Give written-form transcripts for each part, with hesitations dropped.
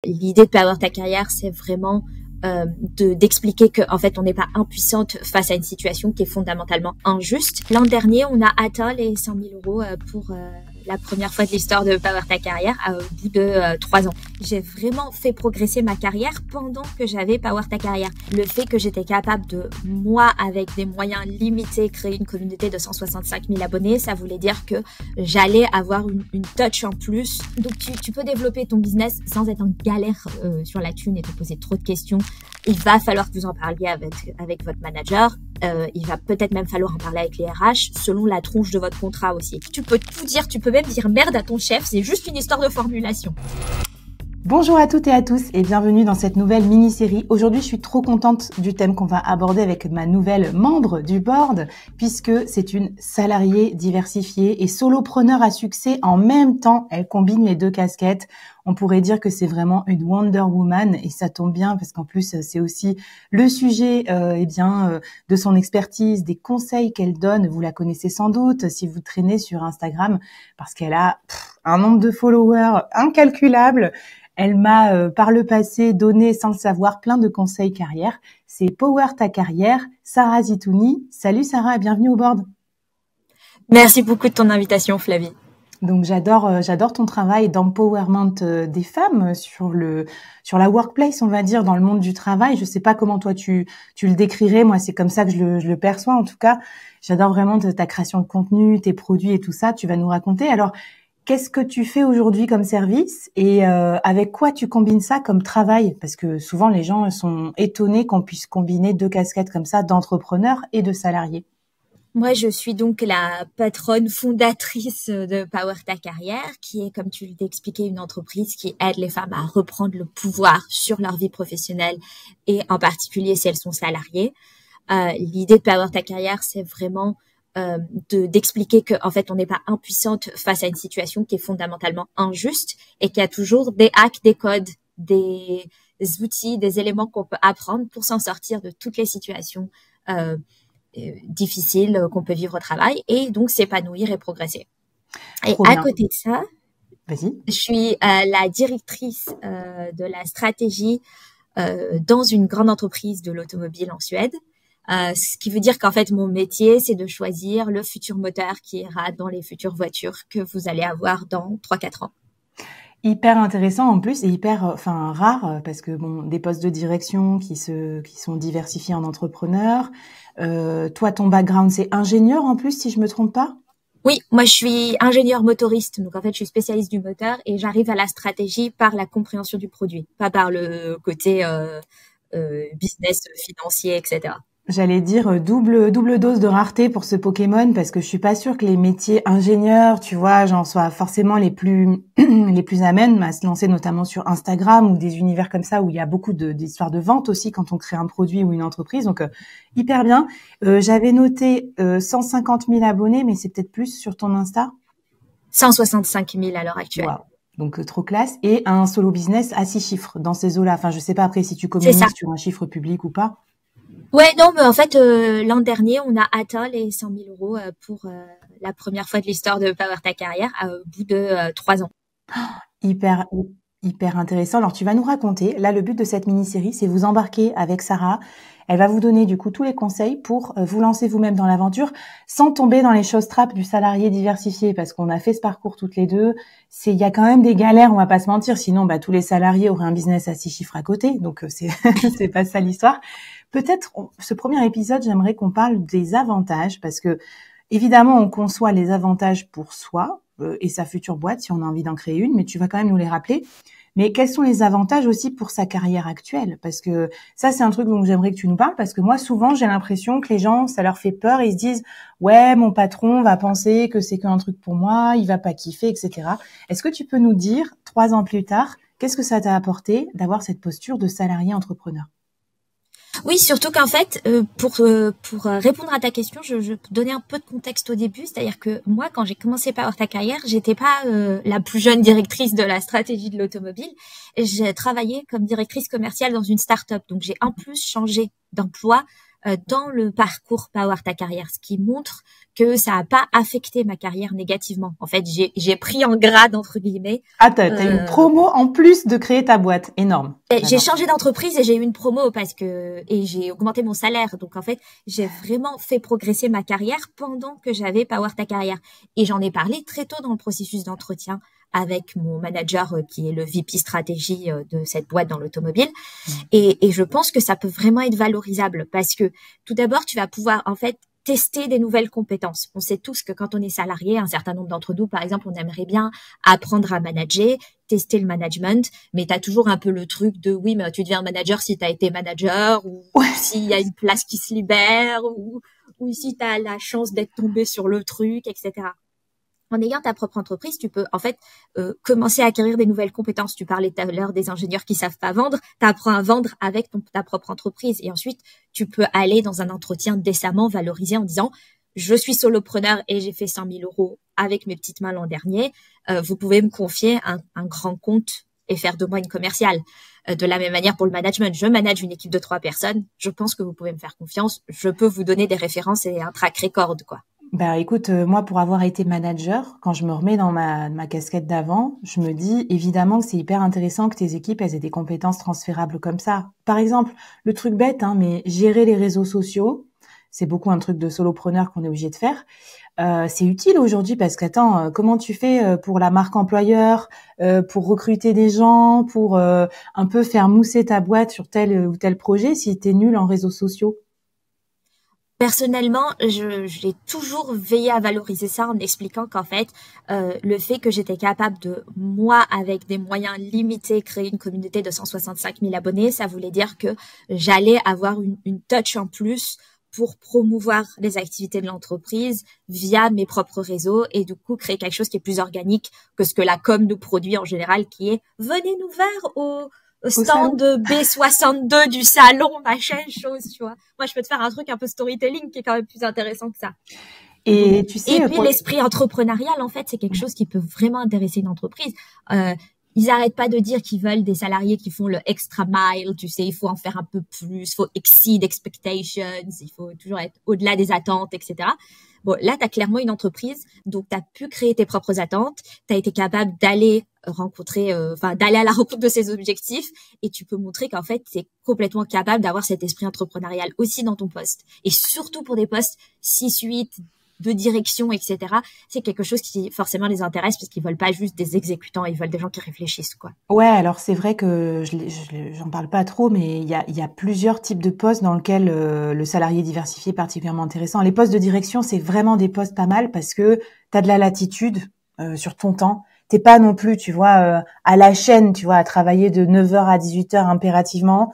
L'idée de Power Ta Carrière, c'est vraiment d'expliquer que en fait on n'est pas impuissante face à une situation qui est fondamentalement injuste. L'an dernier, on a atteint les 100 000 euros pour la première fois de l'histoire de Power Ta Carrière au bout de 3 ans. J'ai vraiment fait progresser ma carrière pendant que j'avais Power Ta Carrière. Le fait que j'étais capable de, moi, avec des moyens limités, créer une communauté de 165 000 abonnés, ça voulait dire que j'allais avoir une touch en plus. Donc tu peux développer ton business sans être en galère sur la thune et te poser trop de questions. Il va falloir que vous en parliez avec votre manager. Il va peut-être même falloir en parler avec les RH selon la tronche de votre contrat aussi. Tu peux tout dire, tu peux même dire merde à ton chef, c'est juste une histoire de formulation. Bonjour à toutes et à tous et bienvenue dans cette nouvelle mini-série. Aujourd'hui, je suis trop contente du thème qu'on va aborder avec ma nouvelle membre du board puisque c'est une salariée diversifiée et solopreneur à succès. En même temps, elle combine les deux casquettes. On pourrait dire que c'est vraiment une Wonder Woman et ça tombe bien parce qu'en plus, c'est aussi le sujet de son expertise, des conseils qu'elle donne. Vous la connaissez sans doute si vous traînez sur Instagram parce qu'elle a un nombre de followers incalculable. Elle m'a, par le passé, donné, sans le savoir, plein de conseils carrière. C'est Power Ta Carrière, Sarah Zitouni. Salut Sarah, bienvenue au board. Merci beaucoup de ton invitation, Flavie. Donc j'adore ton travail d'empowerment des femmes sur la workplace, on va dire, dans le monde du travail. Je sais pas comment toi tu le décrirais. Moi, c'est comme ça que je le perçois. En tout cas, j'adore vraiment ta création de contenu, tes produits et tout ça. Tu vas nous raconter. Alors, qu'est-ce que tu fais aujourd'hui comme service et avec quoi tu combines ça comme travail? Parce que souvent, les gens sont étonnés qu'on puisse combiner deux casquettes comme ça d'entrepreneur et de salarié. Moi, je suis donc la patronne fondatrice de Power Ta Carrière, qui est, comme tu l'as expliqué, une entreprise qui aide les femmes à reprendre le pouvoir sur leur vie professionnelle et en particulier si elles sont salariées. L'idée de Power Ta Carrière, c'est vraiment d'expliquer que en fait on n'est pas impuissante face à une situation qui est fondamentalement injuste et qu'il y a toujours des hacks, des codes, des outils, des éléments qu'on peut apprendre pour s'en sortir de toutes les situations difficiles qu'on peut vivre au travail et donc s'épanouir et progresser. Et à côté de ça, je suis la directrice de la stratégie dans une grande entreprise de l'automobile en Suède. Ce qui veut dire qu'en fait, mon métier, c'est de choisir le futur moteur qui ira dans les futures voitures que vous allez avoir dans 3-4 ans. Hyper intéressant en plus et hyper rare parce que des postes de direction qui sont diversifiés en entrepreneurs. Toi, ton background, c'est ingénieur en plus, si je me trompe pas? Oui, moi je suis ingénieur motoriste, donc en fait je suis spécialiste du moteur et j'arrive à la stratégie par la compréhension du produit, pas par le côté business, financier, etc. J'allais dire double dose de rareté pour ce Pokémon parce que je suis pas sûre que les métiers ingénieurs, tu vois, j'en sois forcément les plus amènes à se lancer notamment sur Instagram ou des univers comme ça où il y a beaucoup d'histoires de vente aussi quand on crée un produit ou une entreprise. Donc hyper bien. J'avais noté 150 000 abonnés, mais c'est peut-être plus sur ton Insta. 165 000 à l'heure actuelle. Wow. Donc trop classe et un solo business à 6 chiffres dans ces eaux-là. Enfin, je sais pas après si tu communiques sur un chiffre public ou pas. Ouais, non, mais en fait, l'an dernier, on a atteint les 100 000 euros pour la première fois de l'histoire de Power Ta Carrière au bout de 3 ans. Hyper intéressant. Alors, tu vas nous raconter. Là, le but de cette mini-série, c'est vous embarquer avec Sarah. Elle va vous donner du coup tous les conseils pour vous lancer vous-même dans l'aventure sans tomber dans les choses trappes du salarié diversifié parce qu'on a fait ce parcours toutes les deux. Il y a quand même des galères, on va pas se mentir. Sinon, tous les salariés auraient un business à 6 chiffres à côté. Donc, c'est pas ça l'histoire. Peut-être, ce premier épisode, j'aimerais qu'on parle des avantages parce que, évidemment, on conçoit les avantages pour soi et sa future boîte si on a envie d'en créer une, mais tu vas quand même nous les rappeler. Mais quels sont les avantages aussi pour sa carrière actuelle? Parce que ça, c'est un truc dont j'aimerais que tu nous parles parce que moi, souvent, j'ai l'impression que les gens, ça leur fait peur et ils se disent « Ouais, mon patron va penser que c'est qu'un truc pour moi, il va pas kiffer, etc. » Est-ce que tu peux nous dire, 3 ans plus tard, qu'est-ce que ça t'a apporté d'avoir cette posture de salarié entrepreneur? Oui, surtout qu'en fait, pour répondre à ta question, je peux donner un peu de contexte au début. C'est-à-dire que moi, quand j'ai commencé Power Ta Carrière, j'étais pas la plus jeune directrice de la stratégie de l'automobile. J'ai travaillé comme directrice commerciale dans une start-up. Donc, j'ai en plus changé d'emploi dans le parcours Power Ta Carrière, ce qui montre que ça a pas affecté ma carrière négativement. En fait, j'ai pris en grade entre guillemets. Ah, t'as une promo en plus de créer ta boîte, énorme. J'ai changé d'entreprise et j'ai eu une promo et j'ai augmenté mon salaire. Donc en fait, j'ai vraiment fait progresser ma carrière pendant que j'avais Power Ta Carrière. Et j'en ai parlé très tôt dans le processus d'entretien avec mon manager qui est le VP stratégie de cette boîte dans l'automobile. Et je pense que ça peut vraiment être valorisable parce que tout d'abord, tu vas pouvoir en fait tester des nouvelles compétences. On sait tous que quand on est salarié, un certain nombre d'entre nous, par exemple, on aimerait bien apprendre à manager, tester le management, mais tu as toujours un peu le truc de oui, mais tu deviens manager si tu as été manager ou s'il y a une place qui se libère ou si tu as la chance d'être tombé sur le truc, etc. En ayant ta propre entreprise, tu peux en fait commencer à acquérir des nouvelles compétences. Tu parlais tout à l'heure des ingénieurs qui savent pas vendre. Tu apprends à vendre avec ta propre entreprise. Et ensuite, tu peux aller dans un entretien décemment valorisé en disant « Je suis solopreneur et j'ai fait 100 000 euros avec mes petites mains l'an dernier. Vous pouvez me confier un grand compte et faire de moi une commerciale. » De la même manière pour le management. Je manage une équipe de 3 personnes. Je pense que vous pouvez me faire confiance. Je peux vous donner des références et un track record, quoi. Bah écoute, moi pour avoir été manager, quand je me remets dans ma casquette d'avant, je me dis évidemment que c'est hyper intéressant que tes équipes elles aient des compétences transférables comme ça. Par exemple, le truc bête, mais gérer les réseaux sociaux, c'est beaucoup un truc de solopreneur qu'on est obligé de faire. C'est utile aujourd'hui parce qu'attends, comment tu fais pour la marque employeur, pour recruter des gens, pour un peu faire mousser ta boîte sur tel ou tel projet si t'es nul en réseaux sociaux? Personnellement, j'ai toujours veillé à valoriser ça en expliquant qu'en fait, le fait que j'étais capable de, moi, avec des moyens limités, créer une communauté de 165 000 abonnés, ça voulait dire que j'allais avoir une touch en plus pour promouvoir les activités de l'entreprise via mes propres réseaux et du coup créer quelque chose qui est plus organique que ce que la com nous produit en général, qui est « venez nous voir au stand B62 du salon, machin, chose, tu vois. » Moi, je peux te faire un truc un peu storytelling qui est quand même plus intéressant que ça. Et tu sais, et puis l'esprit entrepreneurial, en fait, c'est quelque chose qui peut vraiment intéresser une entreprise. Ils arrêtent pas de dire qu'ils veulent des salariés qui font le extra mile, tu sais, il faut en faire un peu plus, il faut exceed expectations, il faut toujours être au-delà des attentes, etc. Bon, là, tu as clairement une entreprise, donc tu as pu créer tes propres attentes, tu as été capable d'aller d'aller à la rencontre de ces objectifs et tu peux montrer qu'en fait, tu es complètement capable d'avoir cet esprit entrepreneurial aussi dans ton poste. Et surtout pour des postes 6-8, de direction, etc. C'est quelque chose qui forcément les intéresse parce qu'ils veulent pas juste des exécutants, ils veulent des gens qui réfléchissent, quoi. Ouais, alors c'est vrai que j'en parle pas trop, mais il y a plusieurs types de postes dans lesquels le salarié diversifié est particulièrement intéressant. Les postes de direction, c'est vraiment des postes pas mal parce que t'as de la latitude sur ton temps. T'es pas non plus, tu vois, à la chaîne, tu vois, à travailler de 9h à 18h impérativement.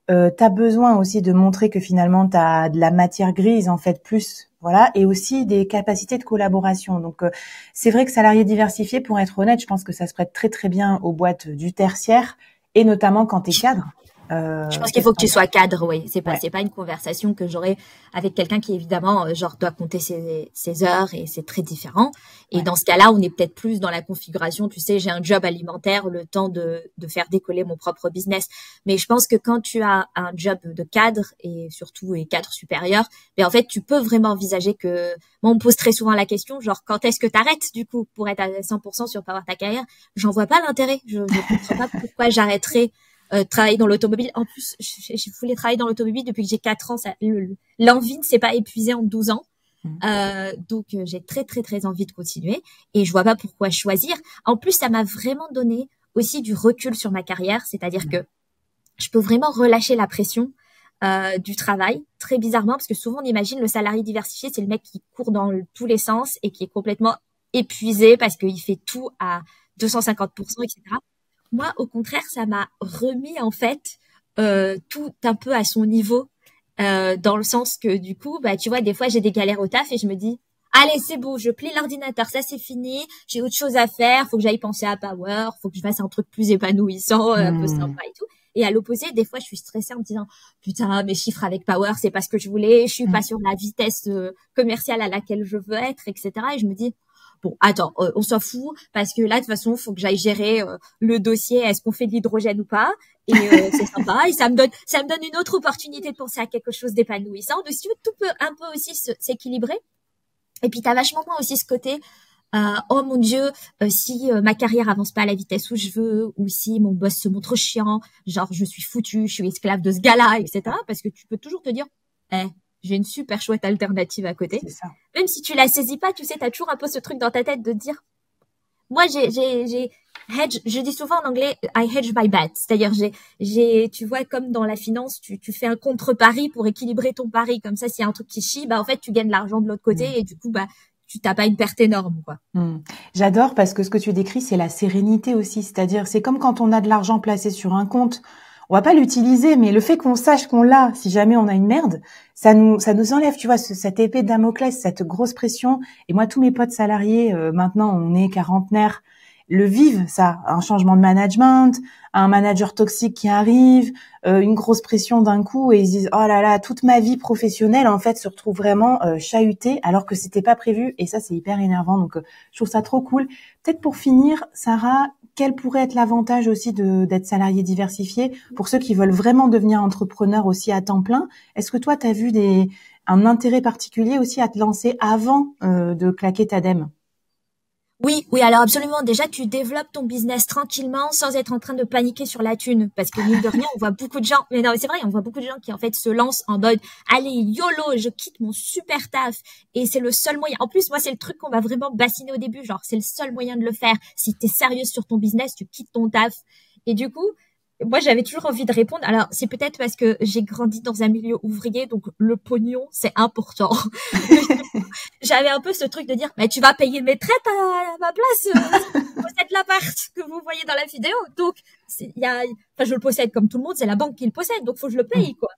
T'as besoin aussi de montrer que finalement t'as de la matière grise en fait plus, voilà, et aussi des capacités de collaboration. Donc c'est vrai que salarié diversifié, pour être honnête, je pense que ça se prête très très bien aux boîtes du tertiaire et notamment quand t'es cadre. Je pense qu'il faut que tu sois cadre, oui. C'est pas une conversation que j'aurais avec quelqu'un qui évidemment doit compter ses heures et c'est très différent. Et dans ce cas-là, on est peut-être plus dans la configuration, tu sais, j'ai un job alimentaire, le temps de faire décoller mon propre business. Mais je pense que quand tu as un job de cadre et surtout cadre supérieur, ben en fait, tu peux vraiment envisager que, moi, on me pose très souvent la question, genre, quand est-ce que t'arrêtes, du coup, pour être à 100% sur Power Ta Carrière? J'en vois pas l'intérêt. Je comprends pas pourquoi j'arrêterais travailler dans l'automobile. En plus, je voulais travailler dans l'automobile depuis que j'ai 4 ans. L'envie ne s'est pas épuisée en 12 ans. Donc, j'ai très, très, très envie de continuer et je vois pas pourquoi choisir. En plus, ça m'a vraiment donné aussi du recul sur ma carrière. C'est-à-dire que je peux vraiment relâcher la pression du travail, très bizarrement, parce que souvent, on imagine le salarié diversifié, c'est le mec qui court dans tous les sens et qui est complètement épuisé parce qu'il fait tout à 250%, etc. Moi, au contraire, ça m'a remis en fait tout un peu à son niveau, dans le sens que du coup, bah tu vois, des fois j'ai des galères au taf et je me dis, allez, c'est bon, je plie l'ordinateur, ça c'est fini, j'ai autre chose à faire, faut que j'aille penser à Power, faut que je fasse un truc plus épanouissant, un peu sympa et tout. Et à l'opposé, des fois, je suis stressée en me disant, putain, mes chiffres avec Power, c'est pas ce que je voulais, je suis pas sur la vitesse commerciale à laquelle je veux être, etc. Et je me dis, bon, attends, on s'en fout parce que là, de toute façon, faut que j'aille gérer le dossier. Est-ce qu'on fait de l'hydrogène ou pas? Et c'est sympa. Et ça me donne une autre opportunité de penser à quelque chose d'épanouissant. Donc, si tu veux, tout peut un peu aussi s'équilibrer. Et puis, t'as vachement moins aussi ce côté, oh mon Dieu, si ma carrière avance pas à la vitesse où je veux, ou si mon boss se montre chiant, genre je suis foutu, je suis esclave de ce gars-là, etc. Parce que tu peux toujours te dire, j'ai une super chouette alternative à côté. C'est ça. Même si tu la saisis pas, tu sais, t'as toujours un peu ce truc dans ta tête de dire, moi j'ai hedge, je dis souvent en anglais, I hedge my bet. C'est-à-dire tu vois, comme dans la finance, tu fais un contre-pari pour équilibrer ton pari. Comme ça, s'il y a un truc qui chie, bah, en fait, tu gagnes l'argent de l'autre côté et du coup, bah, tu t'as pas une perte énorme, quoi. J'adore parce que ce que tu décris, c'est la sérénité aussi. C'est-à-dire, c'est comme quand on a de l'argent placé sur un compte. On va pas l'utiliser, mais le fait qu'on sache qu'on l'a, si jamais on a une merde, ça nous enlève, tu vois, cette épée de Damoclès, cette grosse pression. Et moi, tous mes potes salariés, maintenant, on est quarantenaires, le vivent, ça. Un changement de management, un manager toxique qui arrive, une grosse pression d'un coup, et ils se disent, oh là là, toute ma vie professionnelle, en fait, se retrouve vraiment chahutée, alors que c'était pas prévu. Et ça, c'est hyper énervant. Donc, je trouve ça trop cool. Peut-être pour finir, Sarah, quel pourrait être l'avantage aussi d'être salarié diversifié pour ceux qui veulent vraiment devenir entrepreneurs aussi à temps plein? Est-ce que toi, tu as vu un intérêt particulier aussi à te lancer avant de claquer ta dème? Oui, alors absolument. Déjà, tu développes ton business tranquillement sans être en train de paniquer sur la thune. Parce que mine de rien, on voit beaucoup de gens, mais non, mais c'est vrai, on voit beaucoup de gens qui en fait se lancent en mode, allez, YOLO, je quitte mon super taf. Et c'est le seul moyen. En plus, moi, c'est le truc qu'on m'a vraiment bassiné au début. Genre, c'est le seul moyen de le faire. Si t'es sérieuse sur ton business, tu quittes ton taf. Et du coup, moi, j'avais toujours envie de répondre. Alors, c'est peut-être parce que j'ai grandi dans un milieu ouvrier, donc le pognon, c'est important. J'avais un peu ce truc de dire, mais tu vas payer mes traites à ma place, je possède l'appart que vous voyez dans la vidéo. Donc, je le possède comme tout le monde, c'est la banque qui le possède, donc faut que je le paye, quoi.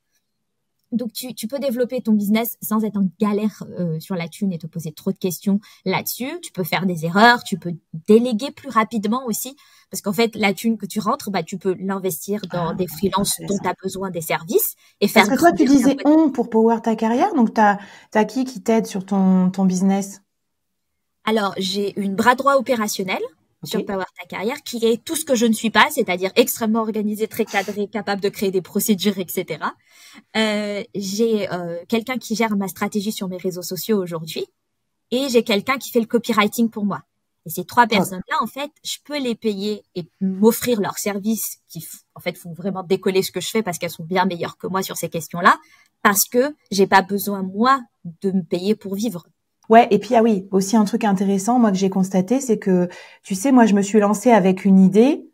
Donc, tu peux développer ton business sans être en galère sur la thune et te poser trop de questions là-dessus. Tu peux faire des erreurs, tu peux déléguer plus rapidement aussi. Parce qu'en fait, la thune que tu rentres, bah, tu peux l'investir dans des freelances dont tu as besoin des services et faire. Parce que toi, tu disais pour power ta carrière. Donc, t'as qui t'aide sur ton business? Alors, j'ai une bras droit opérationnelle sur Power Ta Carrière, qui est tout ce que je ne suis pas, c'est-à-dire extrêmement organisée, très cadrée, capable de créer des procédures, etc. J'ai quelqu'un qui gère ma stratégie sur mes réseaux sociaux aujourd'hui, et j'ai quelqu'un qui fait le copywriting pour moi. Et ces trois personnes-là, en fait, je peux les payer et m'offrir leurs services qui, en fait, font vraiment décoller ce que je fais parce qu'elles sont bien meilleures que moi sur ces questions-là, parce que j'ai pas besoin, moi, de me payer pour vivre. Ouais, et puis oui, aussi un truc intéressant, moi que j'ai constaté, c'est que, tu sais, moi je me suis lancée avec une idée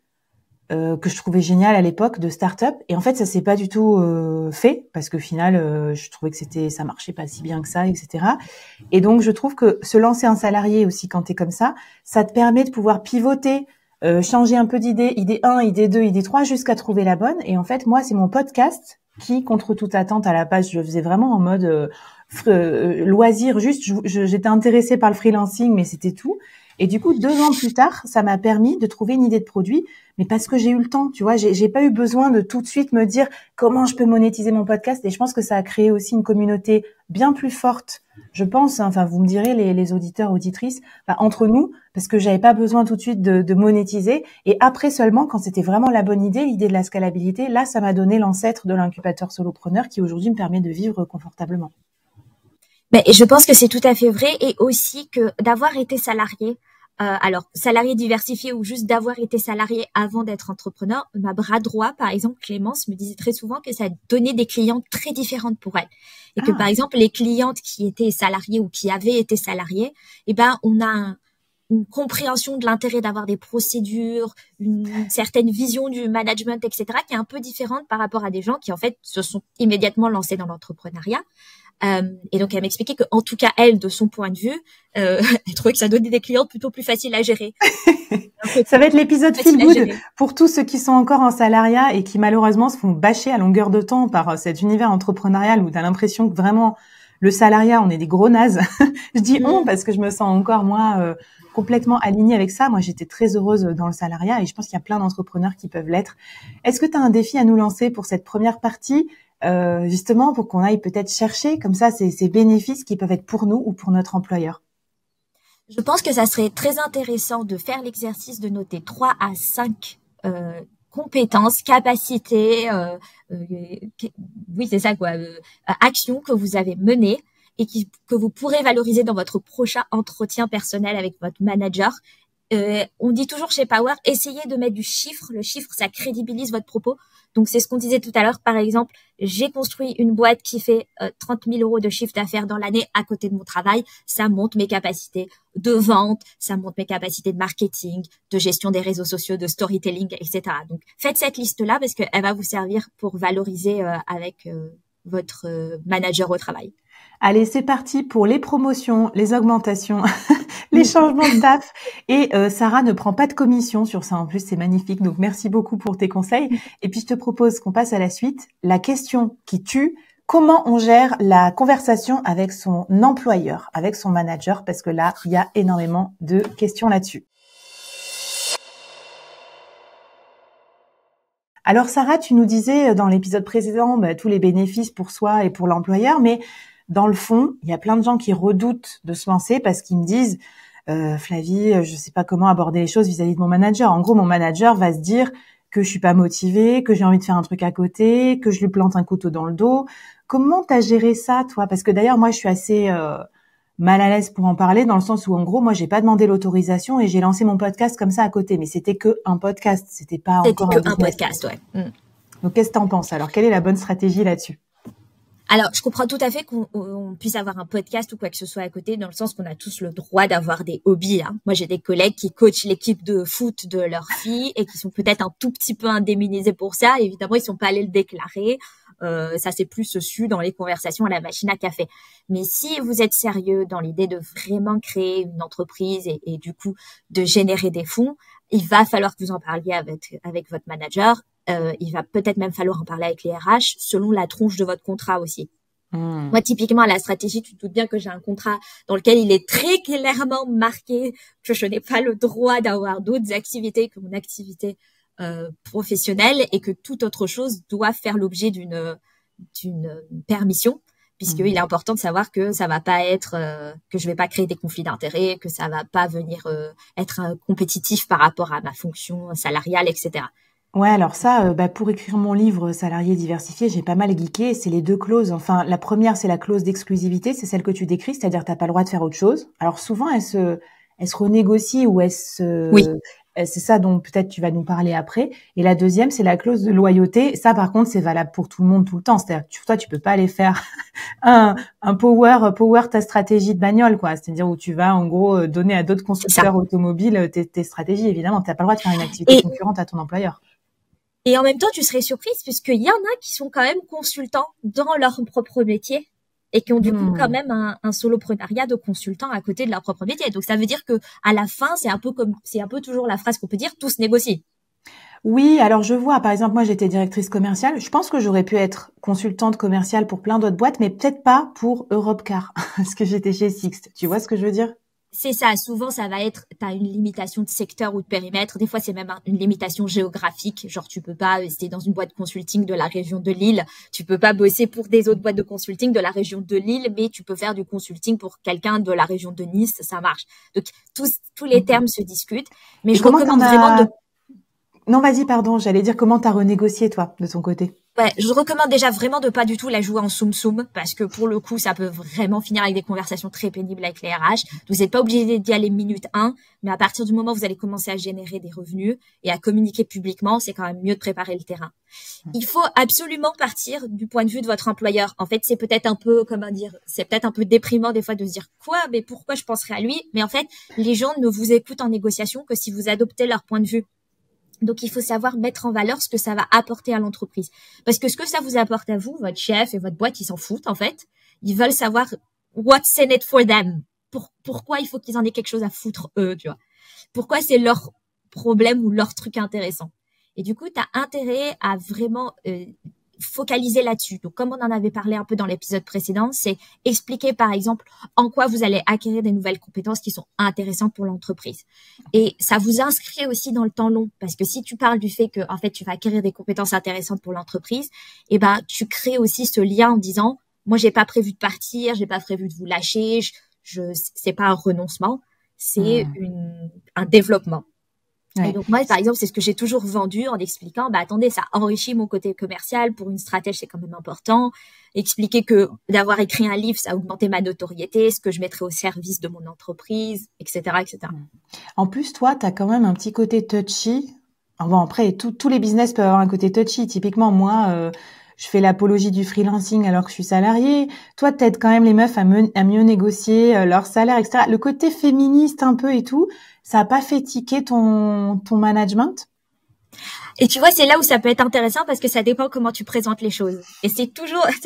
que je trouvais géniale à l'époque de start-up, et en fait ça s'est pas du tout fait parce qu'au final je trouvais que ça marchait pas si bien que ça, etc. Et donc je trouve que se lancer un salarié aussi quand t'es comme ça te permet de pouvoir pivoter, changer un peu d'idée, idée 1, idée 2, idée 3, jusqu'à trouver la bonne. Et en fait moi c'est mon podcast qui, contre toute attente, à la base je le faisais vraiment en mode loisir, juste j'étais intéressée par le freelancing, mais c'était tout. Et du coup, 2 ans plus tard, ça m'a permis de trouver une idée de produit, mais parce que j'ai eu le temps, tu vois, j'ai pas eu besoin de tout de suite me dire comment je peux monétiser mon podcast. Et je pense que ça a créé aussi une communauté bien plus forte, je pense, hein, enfin vous me direz les auditeurs, auditrices, entre nous, parce que j'avais pas besoin tout de suite de monétiser. Et après seulement, quand c'était vraiment la bonne idée, l'idée de la scalabilité, là ça m'a donné l'ancêtre de l'incubateur solopreneur qui aujourd'hui me permet de vivre confortablement. Mais je pense que c'est tout à fait vrai, et aussi que d'avoir été salarié, alors salarié diversifié ou juste d'avoir été salarié avant d'être entrepreneur, ma bras droit, par exemple, Clémence, me disait très souvent que ça donnait des clientes très différentes pour elle. Et que par exemple, les clientes qui étaient salariées ou qui avaient été salariées, on a une compréhension de l'intérêt d'avoir des procédures, une certaine vision du management, etc., qui est un peu différente par rapport à des gens qui, en fait, se sont immédiatement lancés dans l'entrepreneuriat. Et donc, elle m'expliquait que, en tout cas, elle, de son point de vue, elle trouvait que ça donnait des clientes plutôt plus faciles à gérer. Ça va être l'épisode feel good pour tous ceux qui sont encore en salariat et qui, malheureusement, se font bâcher à longueur de temps par cet univers entrepreneurial où t'as l'impression que vraiment, le salariat, on est des gros nazes. Je dis on parce que je me sens encore, moi, complètement alignée avec ça. Moi, j'étais très heureuse dans le salariat et je pense qu'il y a plein d'entrepreneurs qui peuvent l'être. Est-ce que tu as un défi à nous lancer pour cette première partie, justement, pour qu'on aille peut-être chercher comme ça ces bénéfices qui peuvent être pour nous ou pour notre employeur? Je pense que ça serait très intéressant de faire l'exercice de noter 3 à 5 compétences, capacités, oui c'est ça quoi, actions que vous avez menées et que vous pourrez valoriser dans votre prochain entretien personnel avec votre manager. On dit toujours chez Power, essayez de mettre du chiffre. Le chiffre, ça crédibilise votre propos. Donc, c'est ce qu'on disait tout à l'heure. Par exemple, j'ai construit une boîte qui fait 30 000 euros de chiffre d'affaires dans l'année à côté de mon travail. Ça monte mes capacités de vente, ça monte mes capacités de marketing, de gestion des réseaux sociaux, de storytelling, etc. Donc, faites cette liste-là parce qu'elle va vous servir pour valoriser avec votre manager au travail. Allez, c'est parti pour les promotions, les augmentations, les changements de DAF. Et Sarah ne prend pas de commission sur ça. En plus, c'est magnifique. Donc, merci beaucoup pour tes conseils. Et puis, je te propose qu'on passe à la suite. La question qui tue, comment on gère la conversation avec son employeur, avec son manager? Parce que là, il y a énormément de questions là-dessus. Alors, Sarah, tu nous disais dans l'épisode précédent tous les bénéfices pour soi et pour l'employeur, mais dans le fond, il y a plein de gens qui redoutent de se lancer parce qu'ils me disent Flavie, je sais pas comment aborder les choses vis-à-vis de mon manager. En gros, mon manager va se dire que je suis pas motivée, que j'ai envie de faire un truc à côté, que je lui plante un couteau dans le dos. Comment t'as géré ça, toi? Parce que d'ailleurs, moi, je suis assez mal à l'aise pour en parler, dans le sens où, en gros, moi, j'ai pas demandé l'autorisation et j'ai lancé mon podcast comme ça à côté. Mais c'était que un podcast, c'était pas encore un podcast, ouais. Donc, qu'est-ce que t'en penses? Alors, quelle est la bonne stratégie là-dessus? Alors, je comprends tout à fait qu'on puisse avoir un podcast ou quoi que ce soit à côté, dans le sens qu'on a tous le droit d'avoir des hobbies. Hein. Moi, j'ai des collègues qui coachent l'équipe de foot de leur fille et qui sont peut-être un tout petit peu indemnisés pour ça. Évidemment, ils sont pas allés le déclarer. Ça, c'est plus su dans les conversations à la machine à café. Mais si vous êtes sérieux dans l'idée de vraiment créer une entreprise et du coup de générer des fonds, il va falloir que vous en parliez avec votre manager. Il va peut-être même falloir en parler avec les RH selon la tronche de votre contrat aussi. Moi, typiquement, la stratégie, tu te doutes bien que j'ai un contrat dans lequel il est très clairement marqué que je n'ai pas le droit d'avoir d'autres activités que mon activité professionnelle et que toute autre chose doit faire l'objet d'une permission, puisqu'il est important de savoir que ça va pas être que je vais pas créer des conflits d'intérêts, que ça va pas venir être compétitif par rapport à ma fonction salariale, etc. Ouais, alors ça, pour écrire mon livre Salarié diversifié, j'ai pas mal geeké. C'est les deux clauses. Enfin, la première, c'est la clause d'exclusivité, c'est celle que tu décris, c'est-à-dire t'as pas le droit de faire autre chose. Alors souvent, elle se renégocie ou Oui. C'est ça dont peut-être tu vas nous parler après. Et la deuxième, c'est la clause de loyauté. Ça, par contre, c'est valable pour tout le monde tout le temps. C'est-à-dire, toi, tu peux pas aller faire un power ta stratégie de bagnole, quoi. C'est-à-dire où tu vas, en gros, donner à d'autres constructeurs automobiles tes stratégies. Évidemment, t'as pas le droit de faire une activité concurrente à ton employeur. Et en même temps, tu serais surprise puisqu'il y en a qui sont quand même consultants dans leur propre métier et qui ont du coup quand même un soloprenariat de consultants à côté de leur propre métier. Donc ça veut dire que à la fin, c'est un peu toujours la phrase qu'on peut dire, tout se négocie. Oui, alors je vois, par exemple, moi j'étais directrice commerciale. Je pense que j'aurais pu être consultante commerciale pour plein d'autres boîtes, mais peut-être pas pour Europcar, parce que j'étais chez Sixt. Tu vois ce que je veux dire? C'est ça, souvent ça va être, t'as une limitation de secteur ou de périmètre, des fois c'est même une limitation géographique, genre tu peux pas, si t'es dans une boîte de consulting de la région de Lille, tu peux pas bosser pour des autres boîtes de consulting de la région de Lille, mais tu peux faire du consulting pour quelqu'un de la région de Nice, ça marche. Donc tous les termes se discutent, mais je recommande vraiment de... Non, vas-y, pardon, j'allais dire comment t'as renégocié toi, de ton côté. Ouais, je recommande déjà vraiment de pas du tout la jouer en soum-soum parce que pour le coup, ça peut vraiment finir avec des conversations très pénibles avec les RH. Vous n'êtes pas obligé d'y aller minute 1, mais à partir du moment où vous allez commencer à générer des revenus et à communiquer publiquement, c'est quand même mieux de préparer le terrain. Il faut absolument partir du point de vue de votre employeur. En fait, c'est peut-être un peu, c'est peut-être un peu déprimant des fois de se dire quoi, mais pourquoi je penserais à lui? Mais en fait, les gens ne vous écoutent en négociation que si vous adoptez leur point de vue. Donc, il faut savoir mettre en valeur ce que ça va apporter à l'entreprise. Parce que ce que ça vous apporte à vous, votre chef et votre boîte, ils s'en foutent, en fait. Ils veulent savoir what's in it for them. Pourquoi il faut qu'ils en aient quelque chose à foutre, eux, tu vois. Pourquoi c'est leur problème ou leur truc intéressant. Et du coup, tu as intérêt à vraiment focaliser là-dessus. Donc, comme on en avait parlé un peu dans l'épisode précédent, c'est expliquer, par exemple, en quoi vous allez acquérir des nouvelles compétences qui sont intéressantes pour l'entreprise. Et ça vous inscrit aussi dans le temps long, parce que si tu parles du fait que, en fait, tu vas acquérir des compétences intéressantes pour l'entreprise, eh ben, tu crées aussi ce lien en disant, moi, j'ai pas prévu de partir, j'ai pas prévu de vous lâcher, c'est pas un renoncement. c'est un développement. Ouais. Et donc moi, par exemple, c'est ce que j'ai toujours vendu en expliquant, attendez, ça enrichit mon côté commercial. Pour une stratège, c'est quand même important. Expliquer que d'avoir écrit un livre, ça a augmenté ma notoriété, ce que je mettrai au service de mon entreprise, etc., etc. En plus, toi, tu as quand même un petit côté touchy. Alors bon, après, tous les business peuvent avoir un côté touchy. Typiquement, moi, je fais l'apologie du freelancing alors que je suis salariée. Toi, t'aides quand même les meufs à mieux négocier leur salaire, etc. Le côté féministe un peu et tout, ça a pas fait tiquer ton management? Et tu vois, c'est là où ça peut être intéressant parce que ça dépend comment tu présentes les choses. Et c'est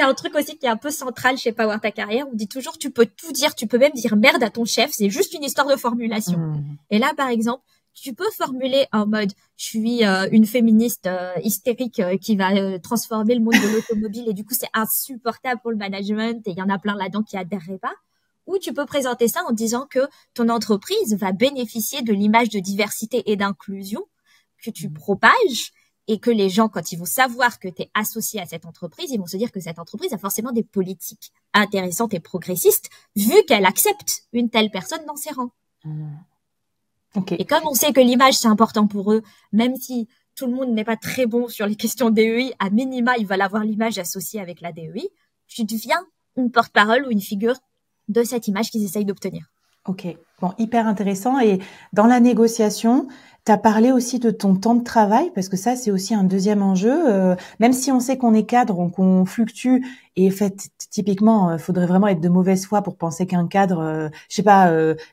un truc aussi qui est un peu central chez Power Ta Carrière. On dit toujours, tu peux tout dire, tu peux même dire merde à ton chef, c'est juste une histoire de formulation. Et là, par exemple, tu peux formuler en mode, je suis une féministe hystérique qui va transformer le monde de l'automobile et du coup, c'est insupportable pour le management et il y en a plein là-dedans qui adhéreraient pas. Ou tu peux présenter ça en disant que ton entreprise va bénéficier de l'image de diversité et d'inclusion que tu propages et que les gens, quand ils vont savoir que tu es associé à cette entreprise, ils vont se dire que cette entreprise a forcément des politiques intéressantes et progressistes vu qu'elle accepte une telle personne dans ses rangs. Okay. Et comme on sait que l'image, c'est important pour eux, même si tout le monde n'est pas très bon sur les questions DEI, à minima, ils veulent avoir l'image associée avec la DEI, tu deviens une porte-parole ou une figure de cette image qu'ils essayent d'obtenir. Ok, bon, hyper intéressant. Et dans la négociation, tu as parlé aussi de ton temps de travail, parce que ça, c'est aussi un deuxième enjeu. Même si on sait qu'on est cadre, qu'on fluctue, et fait, typiquement, faudrait vraiment être de mauvaise foi pour penser qu'un cadre,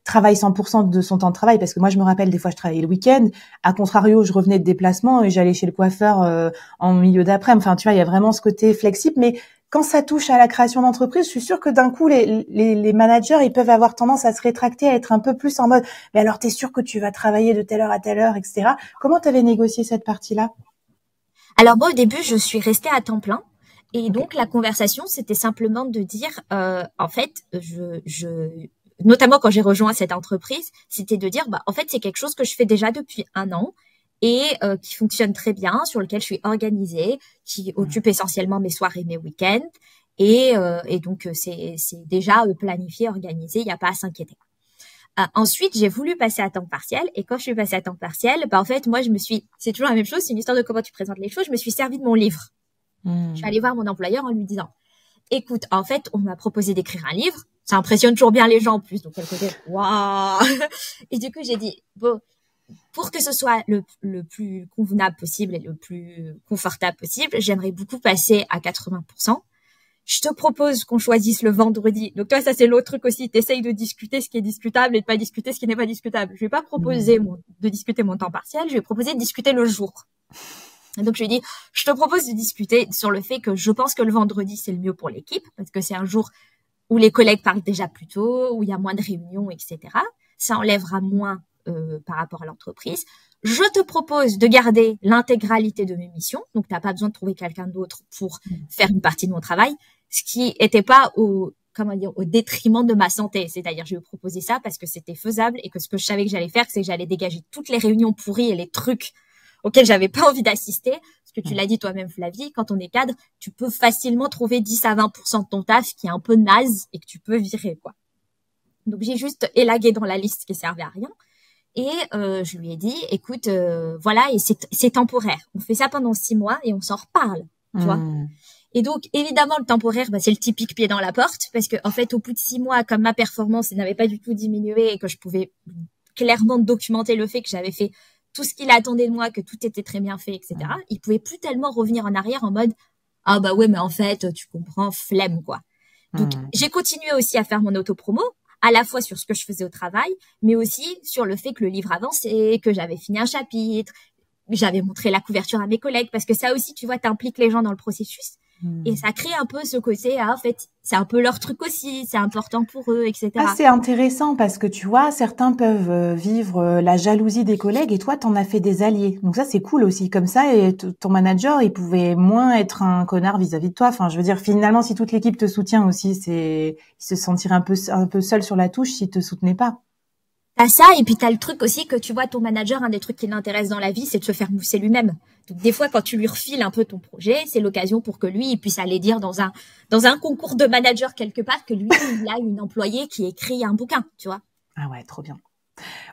travaille 100% de son temps de travail, parce que moi, je me rappelle, des fois, je travaillais le week-end. À contrario, je revenais de déplacement et j'allais chez le coiffeur en milieu d'après-midi. Enfin, tu vois, il y a vraiment ce côté flexible, mais quand ça touche à la création d'entreprise, je suis sûre que d'un coup, les managers, ils peuvent avoir tendance à se rétracter, à être un peu plus en mode « Mais alors, t'es sûr que tu vas travailler de telle heure à telle heure, etc. » Comment t'avais négocié cette partie-là? Alors moi, au début, je suis restée à temps plein. Et donc, la conversation, c'était simplement de dire, en fait, notamment quand j'ai rejoint cette entreprise, c'était de dire, en fait, c'est quelque chose que je fais déjà depuis 1 an et qui fonctionne très bien, sur lequel je suis organisée, qui occupe essentiellement mes soirs et mes week-ends. Et donc, c'est déjà planifié, organisé, il n'y a pas à s'inquiéter. Ensuite, j'ai voulu passer à temps partiel. Et quand je suis passée à temps partiel, en fait, moi, c'est toujours la même chose, c'est une histoire de comment tu présentes les choses. Je me suis servi de mon livre. Je suis allée voir mon employeur en lui disant, écoute, en fait, on m'a proposé d'écrire un livre. Ça impressionne toujours bien les gens en plus. Donc, elle côté, waouh! Et du coup, j'ai dit, bon, pour que ce soit le plus convenable possible et le plus confortable possible, j'aimerais beaucoup passer à 80%. Je te propose qu'on choisisse le vendredi. Donc, toi, ça, c'est l'autre truc aussi. T'essayes de discuter ce qui est discutable et de pas discuter ce qui n'est pas discutable. Je vais pas proposer de discuter mon temps partiel. Je vais proposer de discuter le jour. Et donc, je lui ai dit, je te propose de discuter sur le fait que je pense que le vendredi, c'est le mieux pour l'équipe parce que c'est un jour où les collègues partent déjà plus tôt, où il y a moins de réunions, etc. Ça enlèvera moins par rapport à l'entreprise. Je te propose de garder l'intégralité de mes missions. Donc, t'as pas besoin de trouver quelqu'un d'autre pour faire une partie de mon travail, ce qui était pas au détriment de ma santé. C'est-à-dire, je lui ai proposé ça parce que c'était faisable et que ce que je savais que j'allais faire, c'est que j'allais dégager toutes les réunions pourries et les trucs auxquels j'avais pas envie d'assister. Parce que tu l'as dit toi-même, Flavie, quand on est cadre, tu peux facilement trouver 10 à 20% de ton taf qui est un peu naze et que tu peux virer, quoi. Donc, j'ai juste élagué dans la liste qui servait à rien. Et je lui ai dit, écoute, voilà, et c'est temporaire. On fait ça pendant 6 mois et on s'en reparle, tu vois. Et donc, évidemment, le temporaire, c'est le typique pied dans la porte, parce que en fait, au bout de 6 mois, comme ma performance n'avait pas du tout diminué et que je pouvais clairement documenter le fait que j'avais fait tout ce qu'il attendait de moi, que tout était très bien fait, etc. Il pouvait plus tellement revenir en arrière en mode, ah bah ouais, mais en fait, tu comprends, flemme, quoi. Donc, j'ai continué aussi à faire mon autopromo, à la fois sur ce que je faisais au travail, mais aussi sur le fait que le livre avançait, que j'avais fini un chapitre, j'avais montré la couverture à mes collègues, parce que ça aussi, tu vois, t'impliques les gens dans le processus. Et ça crée un peu ce côté, en fait, c'est un peu leur truc aussi, c'est important pour eux, etc. Ah, c'est intéressant parce que tu vois, certains peuvent vivre la jalousie des collègues et toi, t'en as fait des alliés. Donc ça, c'est cool aussi. Comme ça, et ton manager, il pouvait moins être un connard vis-à-vis de toi. Enfin, je veux dire, finalement, si toute l'équipe te soutient aussi, il se sentirait un peu seul sur la touche s'il te soutenait pas. T'as ça, et puis t'as le truc aussi que tu vois, ton manager, un des trucs qui l'intéresse dans la vie, c'est de se faire mousser lui-même. Donc des fois, quand tu lui refiles un peu ton projet, c'est l'occasion pour que lui, il puisse aller dire dans un concours de manager quelque part que lui, il a une employée qui écrit un bouquin, tu vois. Ah ouais, trop bien.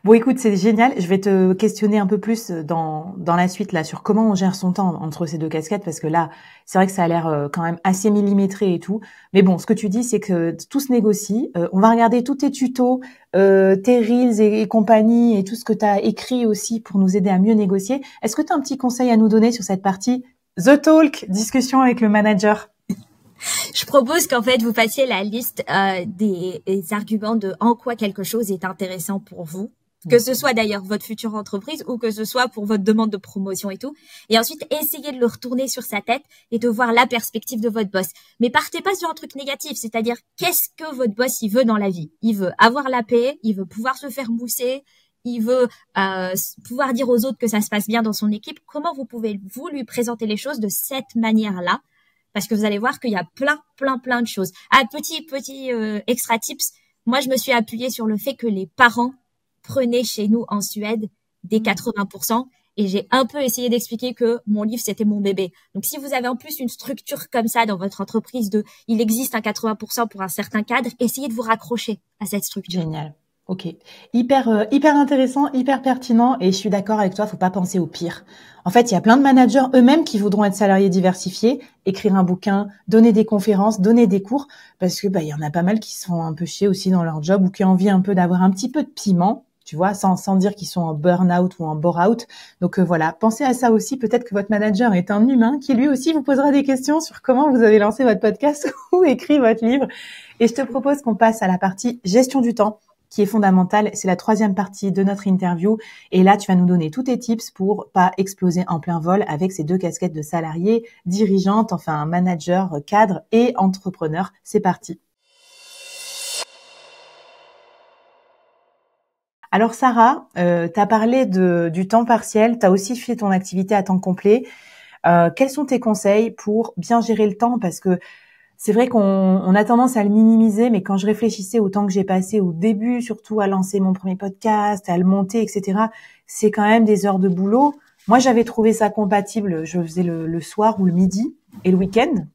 Bon, écoute, c'est génial. Je vais te questionner un peu plus dans la suite là sur comment on gère son temps entre ces deux casquettes parce que là, c'est vrai que ça a l'air quand même assez millimétré et tout. Mais bon, ce que tu dis, c'est que tout se négocie. On va regarder tous tes tutos, tes reels et compagnie et tout ce que tu as écrit aussi pour nous aider à mieux négocier. Est-ce que tu as un petit conseil à nous donner sur cette partie The Talk, discussion avec le manager? Je propose qu'en fait, vous fassiez la liste des arguments de en quoi quelque chose est intéressant pour vous. Que ce soit d'ailleurs votre future entreprise ou que ce soit pour votre demande de promotion et tout. Et ensuite, essayez de le retourner sur sa tête et de voir la perspective de votre boss. Mais partez pas sur un truc négatif, c'est-à-dire qu'est-ce que votre boss il veut dans la vie? Il veut avoir la paix, il veut pouvoir se faire mousser, il veut pouvoir dire aux autres que ça se passe bien dans son équipe. Comment vous pouvez vous lui présenter les choses de cette manière-là? Parce que vous allez voir qu'il y a plein de choses. Ah, petit extra tips. Moi, je me suis appuyée sur le fait que les parents prenaient chez nous en Suède des 80%. Et j'ai un peu essayé d'expliquer que mon livre, c'était mon bébé. Donc, si vous avez en plus une structure comme ça dans votre entreprise il existe un 80% pour un certain cadre, essayez de vous raccrocher à cette structure. Génial. Ok. Hyper intéressant, hyper pertinent. Et je suis d'accord avec toi, faut pas penser au pire. En fait, il y a plein de managers eux-mêmes qui voudront être salariés diversifiés, écrire un bouquin, donner des conférences, donner des cours, parce que, il y en a pas mal qui se font un peu chier aussi dans leur job ou qui ont envie un peu d'avoir un petit peu de piment. Tu vois, sans dire qu'ils sont en burn-out ou en bore-out. Donc voilà, pensez à ça aussi. Peut-être que votre manager est un humain qui lui aussi vous posera des questions sur comment vous avez lancé votre podcast ou écrit votre livre. Et je te propose qu'on passe à la partie gestion du temps, qui est fondamentale. C'est la 3e partie de notre interview. Et là, tu vas nous donner tous tes tips pour pas exploser en plein vol avec ces 2 casquettes de salarié, dirigeante, enfin manager, cadre et entrepreneur. C'est parti. Alors Sarah, tu as parlé du temps partiel, tu as aussi fait ton activité à temps complet. Quels sont tes conseils pour bien gérer le temps? Parce que c'est vrai qu'on a tendance à le minimiser, mais quand je réfléchissais au temps que j'ai passé au début, surtout à lancer mon premier podcast, à le monter, etc., c'est quand même des heures de boulot. Moi, j'avais trouvé ça compatible. Je faisais le soir ou le midi et le week-end.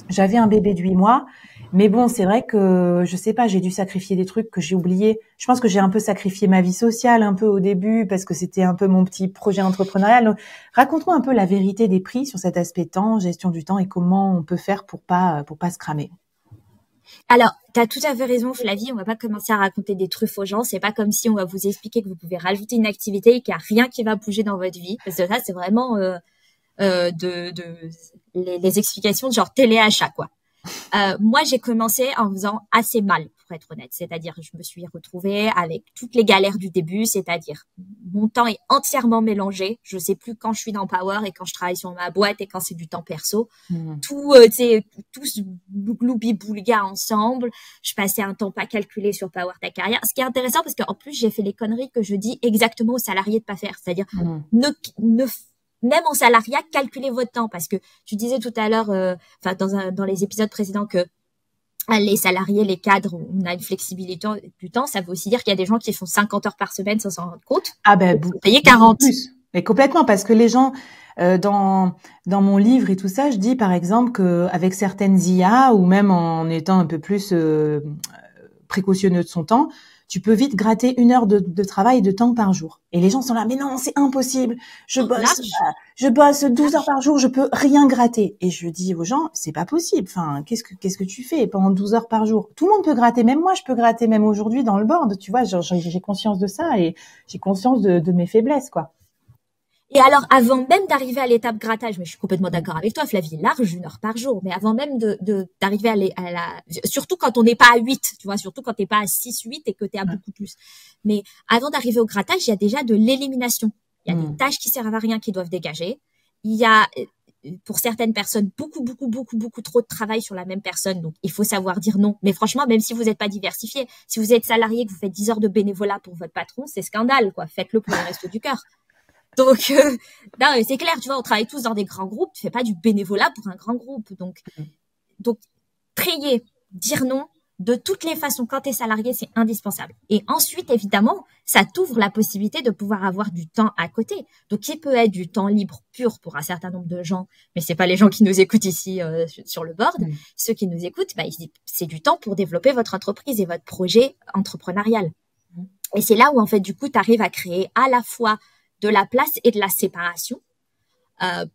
J'avais un bébé de 8 mois. Mais bon, c'est vrai que, je sais pas, j'ai dû sacrifier des trucs que j'ai oubliés. Je pense que j'ai un peu sacrifié ma vie sociale un peu au début parce que c'était un peu mon petit projet entrepreneurial. Donc, raconte-moi un peu la vérité des prix sur cet aspect temps, gestion du temps et comment on peut faire pour pas se cramer. Alors, tu as tout à fait raison, Flavie. On va pas commencer à raconter des truffes aux gens. C'est pas comme si on va vous expliquer que vous pouvez rajouter une activité et qu'il y a rien qui va bouger dans votre vie. Parce que ça, c'est vraiment les explications de genre téléachat, quoi. Moi, j'ai commencé en faisant assez mal, pour être honnête. C'est-à-dire, je me suis retrouvée avec toutes les galères du début, c'est-à-dire, mon temps est entièrement mélangé. Je sais plus quand je suis dans Power et quand je travaille sur ma boîte et quand c'est du temps perso. Tout, tu sais, tout ce gloubi-boulga ensemble. Je passais un temps pas calculé sur Power Ta Carrière. Ce qui est intéressant parce qu'en plus, j'ai fait les conneries que je dis exactement aux salariés de pas faire. C'est-à-dire, même en salariat, calculez votre temps parce que tu disais tout à l'heure, dans les épisodes précédents que les salariés, les cadres, on a une flexibilité du temps. Ça veut aussi dire qu'il y a des gens qui font 50 heures par semaine sans s'en rendre compte. Ah ben, vous payez 40. Plus. Mais complètement, parce que les gens, dans mon livre et tout ça, je dis par exemple que avec certaines IA ou même en étant un peu plus précautionneux de son temps, tu peux vite gratter 1 heure de travail de temps par jour. Et les gens sont là, mais non, c'est impossible. Je bosse 12 heures par jour, je peux rien gratter. Et je dis aux gens, c'est pas possible. Enfin, qu'est-ce que tu fais pendant 12 heures par jour? Tout le monde peut gratter, même moi, je peux gratter, même aujourd'hui dans le board. Tu vois, j'ai conscience de ça et j'ai conscience de mes faiblesses, quoi. Et alors, avant même d'arriver à l'étape grattage, mais je suis complètement d'accord avec toi, Flavie, large 1 heure par jour, mais avant même d'arriver surtout quand on n'est pas à 8, tu vois, surtout quand t'es pas à 6, 8 et que t'es à beaucoup plus. Mais avant d'arriver au grattage, il y a déjà de l'élimination. Il y a des tâches qui servent à rien qui doivent dégager. Il y a, pour certaines personnes, beaucoup trop de travail sur la même personne. Donc, il faut savoir dire non. Mais franchement, même si vous n'êtes pas diversifié, si vous êtes salarié, que vous faites 10 heures de bénévolat pour votre patron, c'est scandale, quoi. Faites-le pour le reste du cœur. Donc, non, c'est clair, tu vois, on travaille tous dans des grands groupes, tu fais pas du bénévolat pour un grand groupe. Donc, trier, dire non, de toutes les façons, quand t'es salarié, c'est indispensable. Et ensuite, évidemment, ça t'ouvre la possibilité de pouvoir avoir du temps à côté. Donc, qui peut être du temps libre pur pour un certain nombre de gens, mais c'est pas les gens qui nous écoutent ici sur le board. Ceux qui nous écoutent, c'est du temps pour développer votre entreprise et votre projet entrepreneurial. Et c'est là où, en fait, du coup, tu arrives à créer à la fois de la place et de la séparation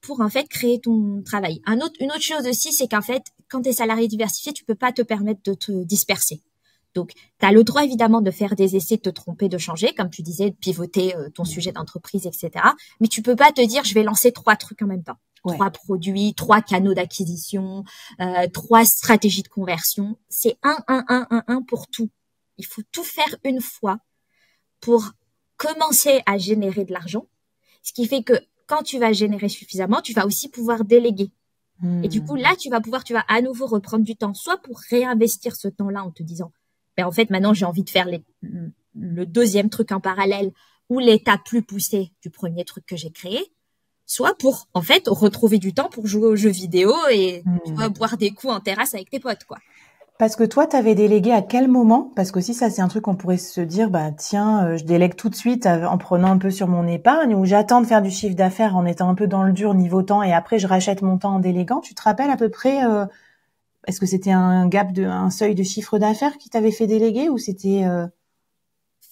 pour, en fait, créer ton travail. Une autre chose aussi, c'est qu'en fait, quand tu es salarié diversifié, tu peux pas te permettre de te disperser. Donc, tu as le droit, évidemment, de faire des essais, de te tromper, de changer, comme tu disais, de pivoter ton sujet d'entreprise, etc. Mais tu peux pas te dire, je vais lancer 3 trucs en même temps. Ouais. 3 produits, 3 canaux d'acquisition, 3 stratégies de conversion. C'est un pour tout. Il faut tout faire une fois pour commencer à générer de l'argent. Ce qui fait que quand tu vas générer suffisamment, tu vas aussi pouvoir déléguer. Et du coup, là, tu vas à nouveau reprendre du temps, soit pour réinvestir ce temps-là en te disant, ben, en fait, maintenant, j'ai envie de faire le deuxième truc en parallèle ou l'étape plus poussée du premier truc que j'ai créé, soit pour, en fait, retrouver du temps pour jouer aux jeux vidéo et tu vois, boire des coups en terrasse avec tes potes, quoi. Parce que toi, t'avais délégué à quel moment? Parce que si ça, c'est un truc qu'on pourrait se dire, bah tiens, je délègue tout de suite en prenant un peu sur mon épargne, ou j'attends de faire du chiffre d'affaires en étant un peu dans le dur niveau temps, et après je rachète mon temps en déléguant. Tu te rappelles à peu près, est-ce que c'était un seuil de chiffre d'affaires qui t'avait fait déléguer, ou c'était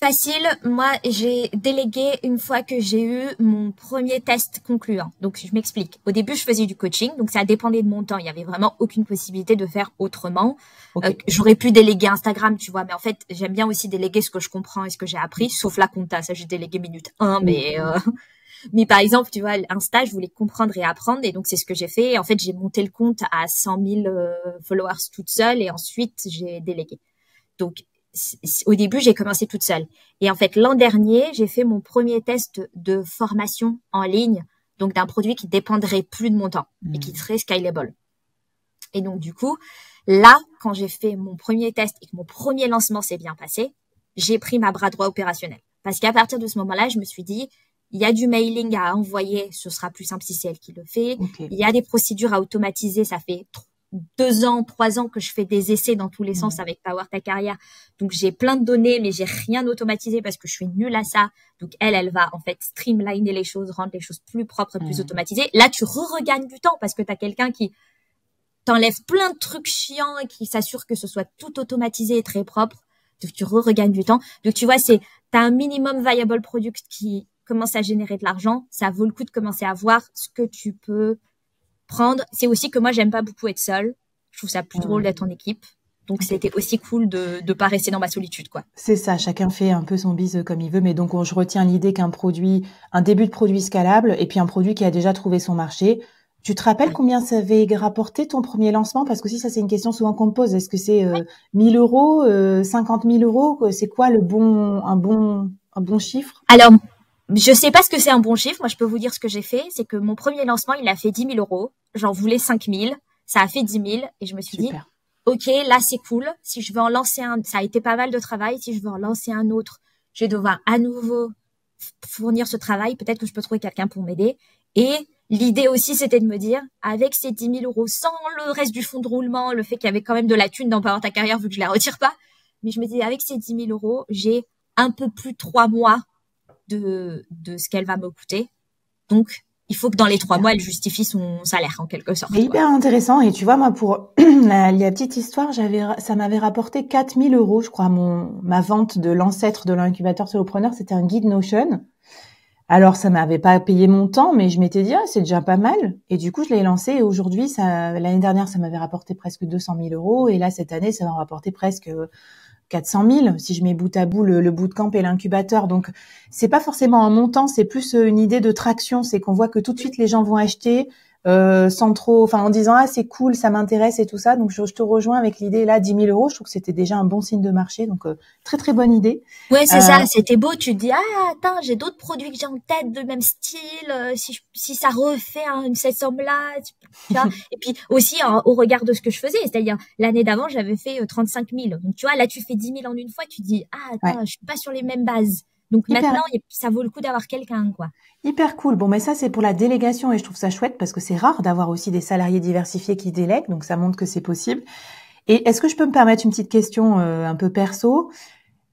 Facile. Moi, j'ai délégué une fois que j'ai eu mon premier test concluant. Donc, je m'explique. Au début, je faisais du coaching, donc ça dépendait de mon temps. Il y avait vraiment aucune possibilité de faire autrement. Okay. J'aurais pu déléguer Instagram, tu vois, mais en fait, j'aime bien aussi déléguer ce que je comprends et ce que j'ai appris, sauf la compta. Ça, j'ai délégué minute 1, mais par exemple, tu vois, Insta, je voulais comprendre et apprendre, et donc c'est ce que j'ai fait. Et en fait, j'ai monté le compte à 100 000 followers toute seule, et ensuite, j'ai délégué. Donc, au début, j'ai commencé toute seule. Et en fait, l'an dernier, j'ai fait mon premier test de formation en ligne, donc d'un produit qui dépendrait plus de mon temps et qui serait scalable. Et donc, du coup, là, quand j'ai fait mon premier test et que mon premier lancement s'est bien passé, j'ai pris ma bras droit opérationnel. Parce qu'à partir de ce moment-là, je me suis dit, il y a du mailing à envoyer, ce sera plus simple si c'est elle qui le fait. Okay. Il y a des procédures à automatiser, ça fait 2 ans, 3 ans que je fais des essais dans tous les sens avec Power Ta Carrière. Donc, j'ai plein de données, mais j'ai rien automatisé parce que je suis nulle à ça. Donc, elle va en fait streamliner les choses, rendre les choses plus propres, plus automatisées. Là, tu regagnes du temps parce que tu as quelqu'un qui t'enlève plein de trucs chiants et qui s'assure que ce soit tout automatisé et très propre. Donc, tu regagnes du temps. Donc, tu vois, t'as un minimum viable product qui commence à générer de l'argent. Ça vaut le coup de commencer à voir ce que tu peux prendre. C'est aussi que moi, j'aime pas beaucoup être seule. Je trouve ça plus drôle d'être en équipe. Donc, c'était aussi cool de pas rester dans ma solitude, quoi. C'est ça. Chacun fait un peu son bise comme il veut. Mais donc, je retiens l'idée qu'un début de produit scalable et puis un produit qui a déjà trouvé son marché. Tu te rappelles combien ça avait rapporté ton premier lancement? Parce que si ça, c'est une question souvent qu'on me pose. Est-ce que c'est 1000 euros, 50 000 euros? C'est quoi un bon chiffre? Alors, je sais pas ce que c'est un bon chiffre. Moi, je peux vous dire ce que j'ai fait. C'est que mon premier lancement, il a fait 10 000 euros. J'en voulais 5 000. Ça a fait 10 000. Et je me suis dit, OK, là, c'est cool. Si je veux en lancer ça a été pas mal de travail. Si je veux en lancer un autre, je vais devoir à nouveau fournir ce travail. Peut-être que je peux trouver quelqu'un pour m'aider. Et l'idée aussi, c'était de me dire, avec ces 10 000 euros, sans le reste du fonds de roulement, le fait qu'il y avait quand même de la thune dans Power Ta Carrière, vu que je la retire pas. Mais je me dis, avec ces 10 000 euros, j'ai un peu plus de 3 mois de ce qu'elle va me coûter. Donc, il faut que dans les 3 mois, elle justifie son salaire, en quelque sorte. C'est hyper intéressant. Et tu vois, moi, pour la petite histoire, ça m'avait rapporté 4 000 euros, je crois, ma vente de l'ancêtre de l'incubateur solopreneur. C'était un guide Notion. Alors, ça m'avait pas payé mon temps, mais je m'étais dit, c'est déjà pas mal. Et du coup, je l'ai lancé. Et aujourd'hui, l'année dernière, ça m'avait rapporté presque 200 000 euros. Et là, cette année, ça va me rapporter presque 400 000 si je mets bout à bout le bootcamp et l'incubateur. Donc, c'est pas forcément un montant, c'est plus une idée de traction. C'est qu'on voit que tout de suite, les gens vont acheter sans trop, en disant, c'est cool, ça m'intéresse et tout ça. Donc, je te rejoins avec l'idée, là, 10 000 euros. Je trouve que c'était déjà un bon signe de marché. Donc, très, très bonne idée. Ouais, c'est ça. C'était beau. Tu te dis, attends, j'ai d'autres produits que j'ai en tête de même style. Si ça refait cette somme-là, tu vois. Et puis aussi, au regard de ce que je faisais, c'est-à-dire, l'année d'avant, j'avais fait 35 000. Donc, tu vois, là, tu fais 10 000 en une fois. Tu te dis, attends, je suis pas sur les mêmes bases. Donc maintenant, ça vaut le coup d'avoir quelqu'un, quoi. Hyper cool. Bon, mais ça, c'est pour la délégation et je trouve ça chouette parce que c'est rare d'avoir aussi des salariés diversifiés qui délèguent. Donc, ça montre que c'est possible. Et est-ce que je peux me permettre une petite question un peu perso?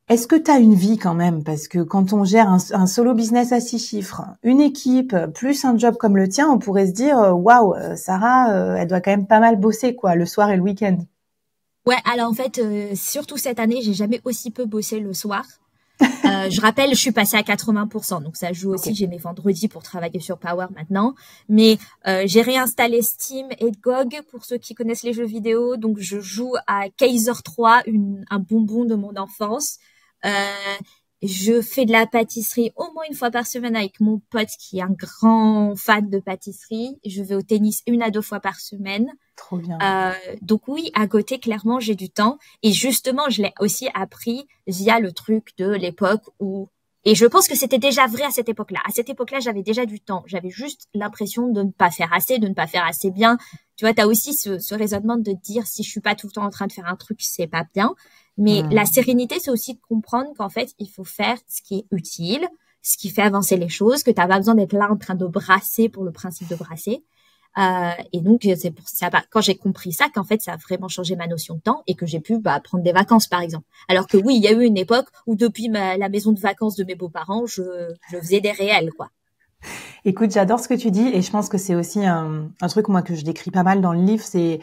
Est-ce que tu as une vie quand même? Parce que quand on gère un solo business à 6 chiffres, une équipe, plus un job comme le tien, on pourrait se dire, waouh, Sarah, elle doit quand même pas mal bosser, quoi, le soir et le week-end. Ouais, alors en fait, surtout cette année, j'ai jamais aussi peu bossé le soir. Je rappelle, je suis passée à 80%, donc ça joue aussi. Ok. J'ai mes vendredis pour travailler sur Power maintenant, mais j'ai réinstallé Steam et GOG pour ceux qui connaissent les jeux vidéo. Donc je joue à Kaiser 3, un bonbon de mon enfance. Euh, je fais de la pâtisserie au moins une fois par semaine avec mon pote qui est un grand fan de pâtisserie. Je vais au tennis 1 à 2 fois par semaine. Trop bien. Donc oui, à côté, clairement, j'ai du temps. Et justement, je l'ai aussi appris via le truc de l'époque où... Et je pense que c'était déjà vrai à cette époque-là. À cette époque-là, j'avais déjà du temps. J'avais juste l'impression de ne pas faire assez, de ne pas faire assez bien. Tu vois, t'as aussi ce raisonnement de te dire si je suis pas tout le temps en train de faire un truc, c'est pas bien. Mais la sérénité, c'est aussi de comprendre qu'en fait, il faut faire ce qui est utile, ce qui fait avancer les choses, que t'as pas besoin d'être là en train de brasser pour le principe de brasser. Et donc, c'est pour ça, quand j'ai compris ça, qu'en fait, ça a vraiment changé ma notion de temps et que j'ai pu prendre des vacances, par exemple. Alors que oui, il y a eu une époque où depuis la maison de vacances de mes beaux-parents, je faisais des réels, quoi. Écoute, j'adore ce que tu dis et je pense que c'est aussi un truc moi que je décris pas mal dans le livre, c'est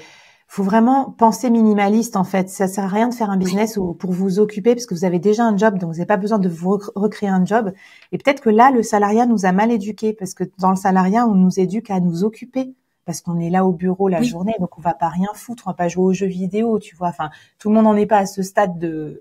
faut vraiment penser minimaliste en fait. Ça sert à rien de faire un business ou pour vous occuper parce que vous avez déjà un job, donc vous n'avez pas besoin de vous recréer un job. Et peut-être que là, le salariat nous a mal éduqués parce que dans le salariat, on nous éduque à nous occuper parce qu'on est là au bureau la Oui. journée, donc on va pas rien foutre, on va pas jouer aux jeux vidéo, tu vois. Enfin, tout le monde n'en est pas à ce stade de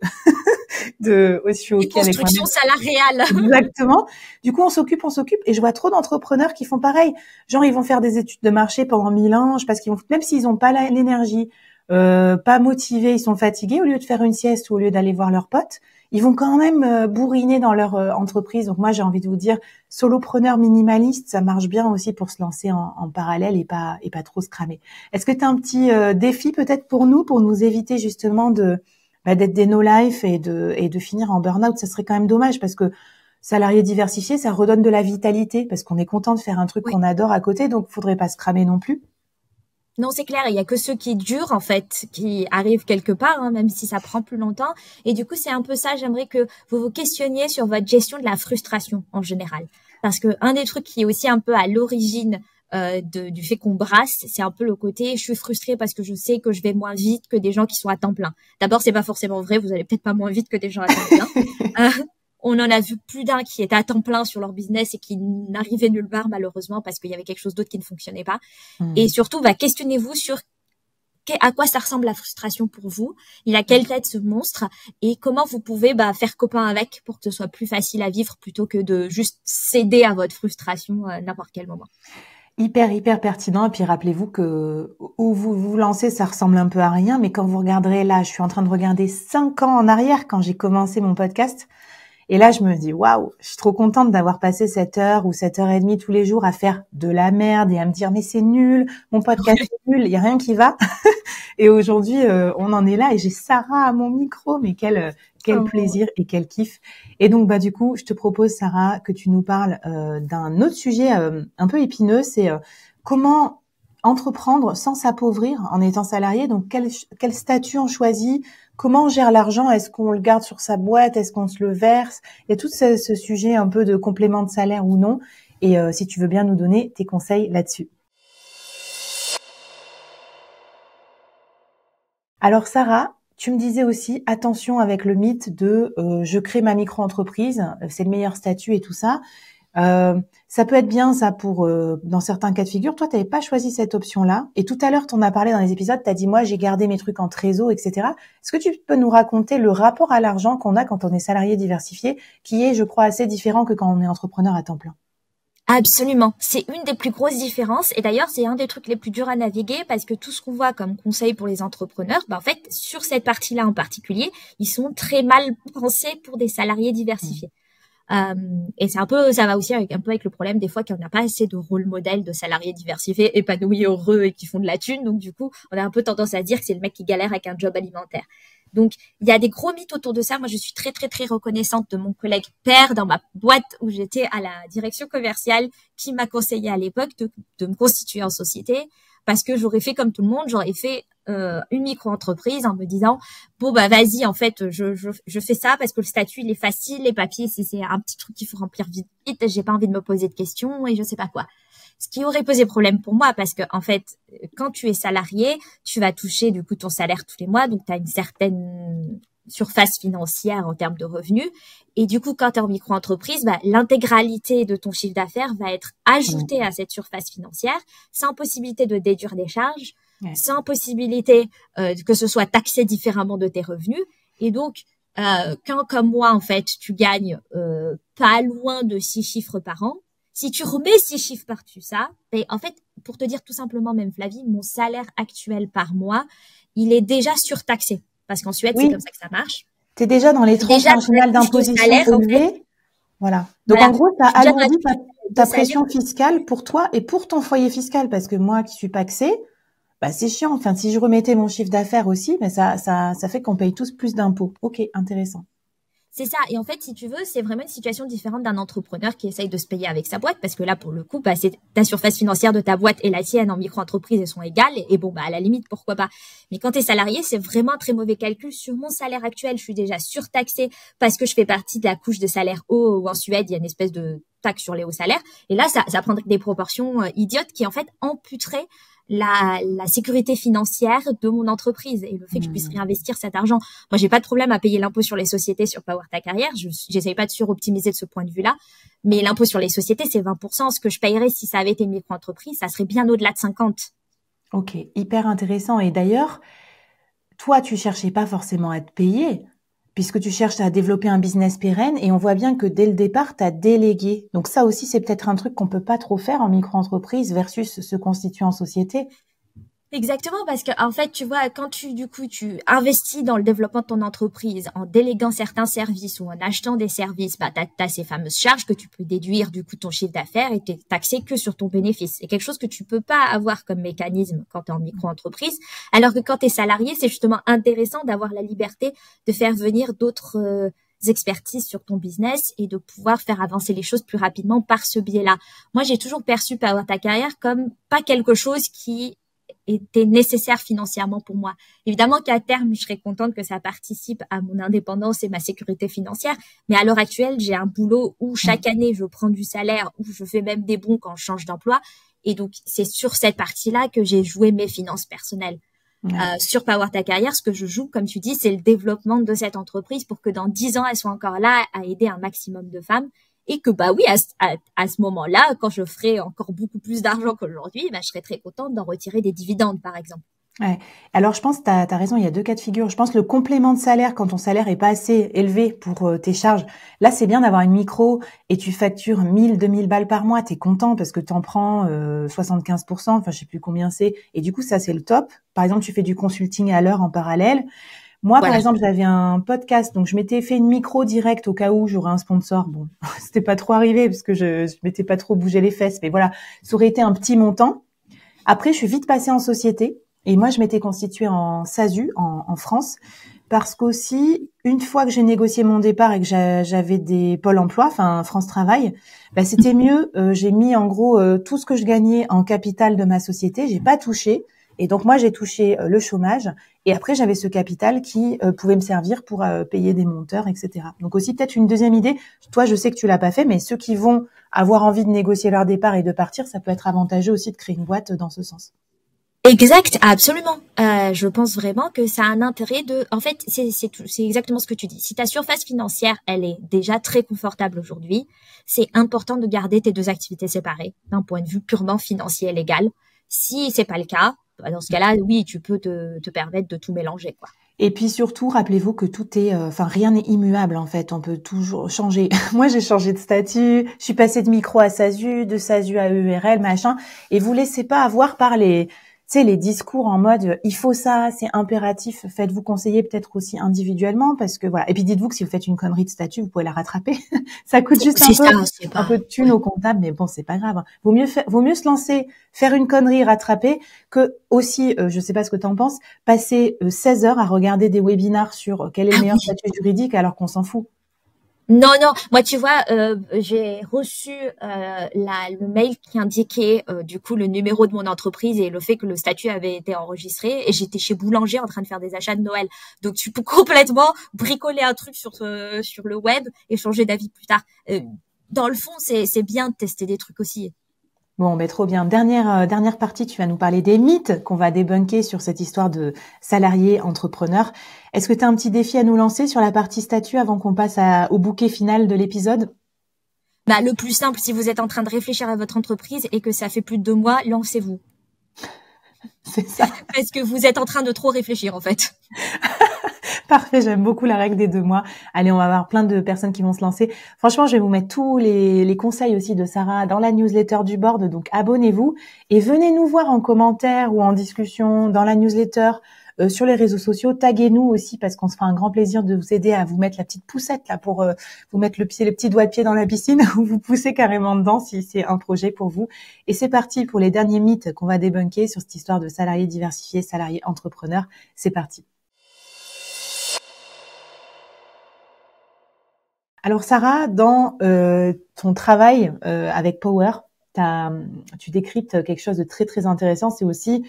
je suis Des ok avec constructions moi-même. salariales. Exactement. Du coup, on s'occupe. Et je vois trop d'entrepreneurs qui font pareil. Genre, ils vont faire des études de marché pendant 1000 ans, parce qu'ils vont, même s'ils ont pas l'énergie, pas motivés, ils sont fatigués, au lieu de faire une sieste ou au lieu d'aller voir leurs potes, ils vont quand même bourriner dans leur entreprise. Donc moi, j'ai envie de vous dire, solopreneur minimaliste, ça marche bien aussi pour se lancer en parallèle et pas trop se cramer. Est-ce que tu as un petit défi peut-être pour nous éviter justement d'être des no-life et de finir en burn-out? Ça serait quand même dommage parce que salarié diversifié, ça redonne de la vitalité parce qu'on est content de faire un truc Oui. qu'on adore à côté, donc faudrait pas se cramer non plus. Non, c'est clair, il y a que ceux qui durent, en fait, qui arrivent quelque part, hein, même si ça prend plus longtemps. Et du coup, c'est un peu ça, j'aimerais que vous vous questionniez sur votre gestion de la frustration en général. Parce que un des trucs qui est aussi un peu à l'origine du fait qu'on brasse, c'est un peu le côté je suis frustrée parce que je sais que je vais moins vite que des gens qui sont à temps plein. D'abord, c'est pas forcément vrai, vous allez peut-être pas moins vite que des gens à temps plein. On en a vu plus d'un qui était à temps plein sur leur business et qui n'arrivait nulle part malheureusement parce qu'il y avait quelque chose d'autre qui ne fonctionnait pas. Et surtout, questionnez-vous sur à quoi ça ressemble la frustration pour vous. Il a quelle tête ce monstre et comment vous pouvez faire copain avec pour que ce soit plus facile à vivre plutôt que de juste céder à votre frustration à n'importe quel moment. Hyper pertinent. Et puis rappelez-vous que où vous vous lancez, ça ressemble un peu à rien, mais quand vous regarderez là, je suis en train de regarder 5 ans en arrière quand j'ai commencé mon podcast. Et là, je me dis, waouh, je suis trop contente d'avoir passé 7 heures ou 7 heures et demie tous les jours à faire de la merde et à me dire, mais c'est nul, mon podcast est nul, il y a rien qui va. Et aujourd'hui, on en est là et j'ai Sarah à mon micro, mais quel plaisir et quel kiff. Et donc, du coup, je te propose, Sarah, que tu nous parles d'un autre sujet un peu épineux, c'est comment entreprendre sans s'appauvrir en étant salarié. Donc, quel statut on choisit? Comment on gère l'argent? Est-ce qu'on le garde sur sa boîte? Est-ce qu'on se le verse? Il y a tout ce sujet un peu de complément de salaire ou non. Et si tu veux bien nous donner tes conseils là-dessus. Alors Sarah, tu me disais aussi attention avec le mythe de je crée ma micro-entreprise, c'est le meilleur statut et tout ça. Ça peut être bien ça pour dans certains cas de figure. Toi, tu n'avais pas choisi cette option-là. Et tout à l'heure, tu en as parlé dans les épisodes. Tu as dit moi, j'ai gardé mes trucs en trésor, etc. Est-ce que tu peux nous raconter le rapport à l'argent qu'on a quand on est salarié diversifié, qui est, je crois, assez différent que quand on est entrepreneur à temps plein? Absolument. C'est une des plus grosses différences. Et d'ailleurs, c'est un des trucs les plus durs à naviguer parce que tout ce qu'on voit comme conseil pour les entrepreneurs, en fait, sur cette partie-là en particulier, ils sont très mal pensés pour des salariés diversifiés. Et c'est ça va aussi un peu avec le problème des fois qu'on n'a pas assez de rôle modèle de salariés diversifiés, épanouis, heureux et qui font de la thune. Donc, du coup, on a un peu tendance à dire que c'est le mec qui galère avec un job alimentaire. Donc, il y a des gros mythes autour de ça. Moi, je suis très, très, très reconnaissante de mon collègue père dans ma boîte où j'étais à la direction commerciale qui m'a conseillé à l'époque de me constituer en société parce que j'aurais fait comme tout le monde. J'aurais fait une micro-entreprise en me disant bon vas-y, en fait je fais ça parce que le statut il est facile, les papiers c'est un petit truc qu'il faut remplir vite, j'ai pas envie de me poser de questions et je sais pas quoi. Ce qui aurait posé problème pour moi parce que en fait quand tu es salarié, tu vas toucher du coup ton salaire tous les mois, donc tu as une certaine surface financière en termes de revenus. Et du coup, quand tu es en micro-entreprise, l'intégralité de ton chiffre d'affaires va être ajoutée à cette surface financière, sans possibilité de déduire des charges, sans possibilité que ce soit taxé différemment de tes revenus. Et donc, quand comme moi, en fait, tu gagnes pas loin de 6 chiffres par an, si tu remets 6 chiffres par-dessus ça, en fait, pour te dire tout simplement, même Flavie, mon salaire actuel par mois, il est déjà surtaxé. Parce qu'en Suède, c'est comme ça que ça marche. Tu es déjà dans les tranches marginales d'imposition élevées. En fait. Voilà. Donc, en gros, tu as alourdi ta pression fiscale pour toi et pour ton foyer fiscal. Parce que moi, qui suis pacsée, c'est chiant. Enfin, si je remettais mon chiffre d'affaires aussi, mais ça fait qu'on paye tous plus d'impôts. Ok, intéressant. C'est ça. Et en fait, si tu veux, c'est vraiment une situation différente d'un entrepreneur qui essaye de se payer avec sa boîte. Parce que là, pour le coup, c'est ta surface financière de ta boîte et la tienne en micro-entreprise, elles sont égales. Et bon, à la limite, pourquoi pas. Mais quand tu es salarié, c'est vraiment un très mauvais calcul. Sur mon salaire actuel, je suis déjà surtaxée parce que je fais partie de la couche de salaire haut où en Suède, il y a une espèce de taxe sur les hauts salaires. Et là, ça prendrait des proportions idiotes qui, en fait, amputeraient la sécurité financière de mon entreprise et le fait que je puisse réinvestir cet argent. Moi, j'ai pas de problème à payer l'impôt sur les sociétés sur Power Ta Carrière. J'essaye pas de suroptimiser de ce point de vue-là. Mais l'impôt sur les sociétés, c'est 20%. Ce que je payerais si ça avait été une micro-entreprise, ça serait bien au-delà de 50. Ok, hyper intéressant. Et d'ailleurs, toi, tu cherchais pas forcément à te payer, puisque tu cherches à développer un business pérenne et on voit bien que dès le départ, tu as délégué. Donc ça aussi, c'est peut-être un truc qu'on peut pas trop faire en micro-entreprise versus se constituer en société. Exactement, parce que en fait, tu vois, quand tu investis dans le développement de ton entreprise en déléguant certains services ou en achetant des services, t'as ces fameuses charges que tu peux déduire du coup de ton chiffre d'affaires et t'es taxé que sur ton bénéfice. C'est quelque chose que tu peux pas avoir comme mécanisme quand tu es en micro-entreprise, alors que quand tu es salarié, c'est justement intéressant d'avoir la liberté de faire venir d'autres expertises sur ton business et de pouvoir faire avancer les choses plus rapidement par ce biais-là. Moi, j'ai toujours perçu Power Ta Carrière comme pas quelque chose qui était nécessaire financièrement pour moi. Évidemment qu'à terme, je serais contente que ça participe à mon indépendance et ma sécurité financière, mais à l'heure actuelle, j'ai un boulot où chaque année, je prends du salaire, où je fais même des bons quand je change d'emploi, et donc c'est sur cette partie-là que j'ai joué mes finances personnelles. Sur Power Ta Carrière, ce que je joue, comme tu dis, c'est le développement de cette entreprise pour que dans 10 ans, elle soit encore là à aider un maximum de femmes. Et que oui, à ce moment-là, quand je ferai encore beaucoup plus d'argent qu'aujourd'hui, je serai très contente d'en retirer des dividendes, par exemple. Ouais. Alors, je pense que t'as raison, il y a 2 cas de figure. Je pense le complément de salaire, quand ton salaire est pas assez élevé pour tes charges, là, c'est bien d'avoir une micro et tu factures 1000, 2000 balles par mois. T'es content parce que t'en prends 75%, enfin, je sais plus combien c'est. Et du coup, ça, c'est le top. Par exemple, tu fais du consulting à l'heure en parallèle. Moi, par exemple, j'avais un podcast, donc je m'étais fait une micro directe au cas où j'aurais un sponsor. Bon, c'était pas trop arrivé parce que je m'étais pas trop bougé les fesses, mais voilà, ça aurait été un petit montant. Après, je suis vite passée en société et moi, je m'étais constituée en SASU en France parce qu'aussi, une fois que j'ai négocié mon départ et que j'avais des pôles emploi, enfin France Travail, c'était mieux. J'ai mis en gros tout ce que je gagnais en capital de ma société, j'ai pas touché. Et donc moi j'ai touché le chômage et après j'avais ce capital qui pouvait me servir pour payer des monteurs, etc. Donc aussi peut-être une deuxième idée. Toi je sais que tu l'as pas fait, mais ceux qui vont avoir envie de négocier leur départ et de partir, ça peut être avantageux aussi de créer une boîte dans ce sens. Exact, absolument. Je pense vraiment que ça a un intérêt en fait, c'est exactement ce que tu dis. Si ta surface financière, elle est déjà très confortable aujourd'hui, c'est important de garder tes 2 activités séparées d'un point de vue purement financier et légal. Si c'est pas le cas, dans ce cas-là, oui, tu peux te permettre de tout mélanger, quoi. Et puis surtout, rappelez-vous que tout est, rien n'est immuable en fait. On peut toujours changer. Moi, j'ai changé de statut. Je suis passée de micro à SASU, de SASU à EURL, machin. Et vous laissez pas avoir par les discours en mode il faut ça, c'est impératif. Faites-vous conseiller peut-être aussi individuellement parce que voilà. Et puis dites-vous que si vous faites une connerie de statut, vous pouvez la rattraper. Ça coûte juste un peu de thunes au comptable, mais bon, c'est pas grave. Vaut mieux se lancer, faire une connerie, rattraper, que aussi, je sais pas ce que t'en penses, passer 16 heures à regarder des webinars sur quel est le meilleur statut juridique alors qu'on s'en fout. Non, moi tu vois, j'ai reçu le mail qui indiquait du coup le numéro de mon entreprise et le fait que le statut avait été enregistré et j'étais chez Boulanger en train de faire des achats de Noël. Donc tu peux complètement bricoler un truc sur le web et changer d'avis plus tard. Dans le fond, c'est bien de tester des trucs aussi. Bon, ben trop bien. Dernière partie, tu vas nous parler des mythes qu'on va débunker sur cette histoire de salarié entrepreneur. Est-ce que tu as un petit défi à nous lancer sur la partie statut avant qu'on passe au bouquet final de l'épisode? Bah, le plus simple, si vous êtes en train de réfléchir à votre entreprise et que ça fait plus de 2 mois, lancez-vous. C'est ça. Parce que vous êtes en train de trop réfléchir, en fait. Parfait, j'aime beaucoup la règle des 2 mois. Allez, on va avoir plein de personnes qui vont se lancer. Franchement, je vais vous mettre tous les conseils aussi de Sarah dans la newsletter du board, donc abonnez-vous et venez nous voir en commentaire ou en discussion dans la newsletter, sur les réseaux sociaux. Taguez-nous aussi parce qu'on se fera un grand plaisir de vous aider à vous mettre la petite poussette là pour vous mettre le petit doigt de pied dans la piscine ou vous pousser carrément dedans si c'est un projet pour vous. Et c'est parti pour les derniers mythes qu'on va débunker sur cette histoire de salarié diversifié, salarié entrepreneur. C'est parti. Alors Sarah, dans ton travail avec Power, tu décryptes quelque chose de très très intéressant. C'est aussi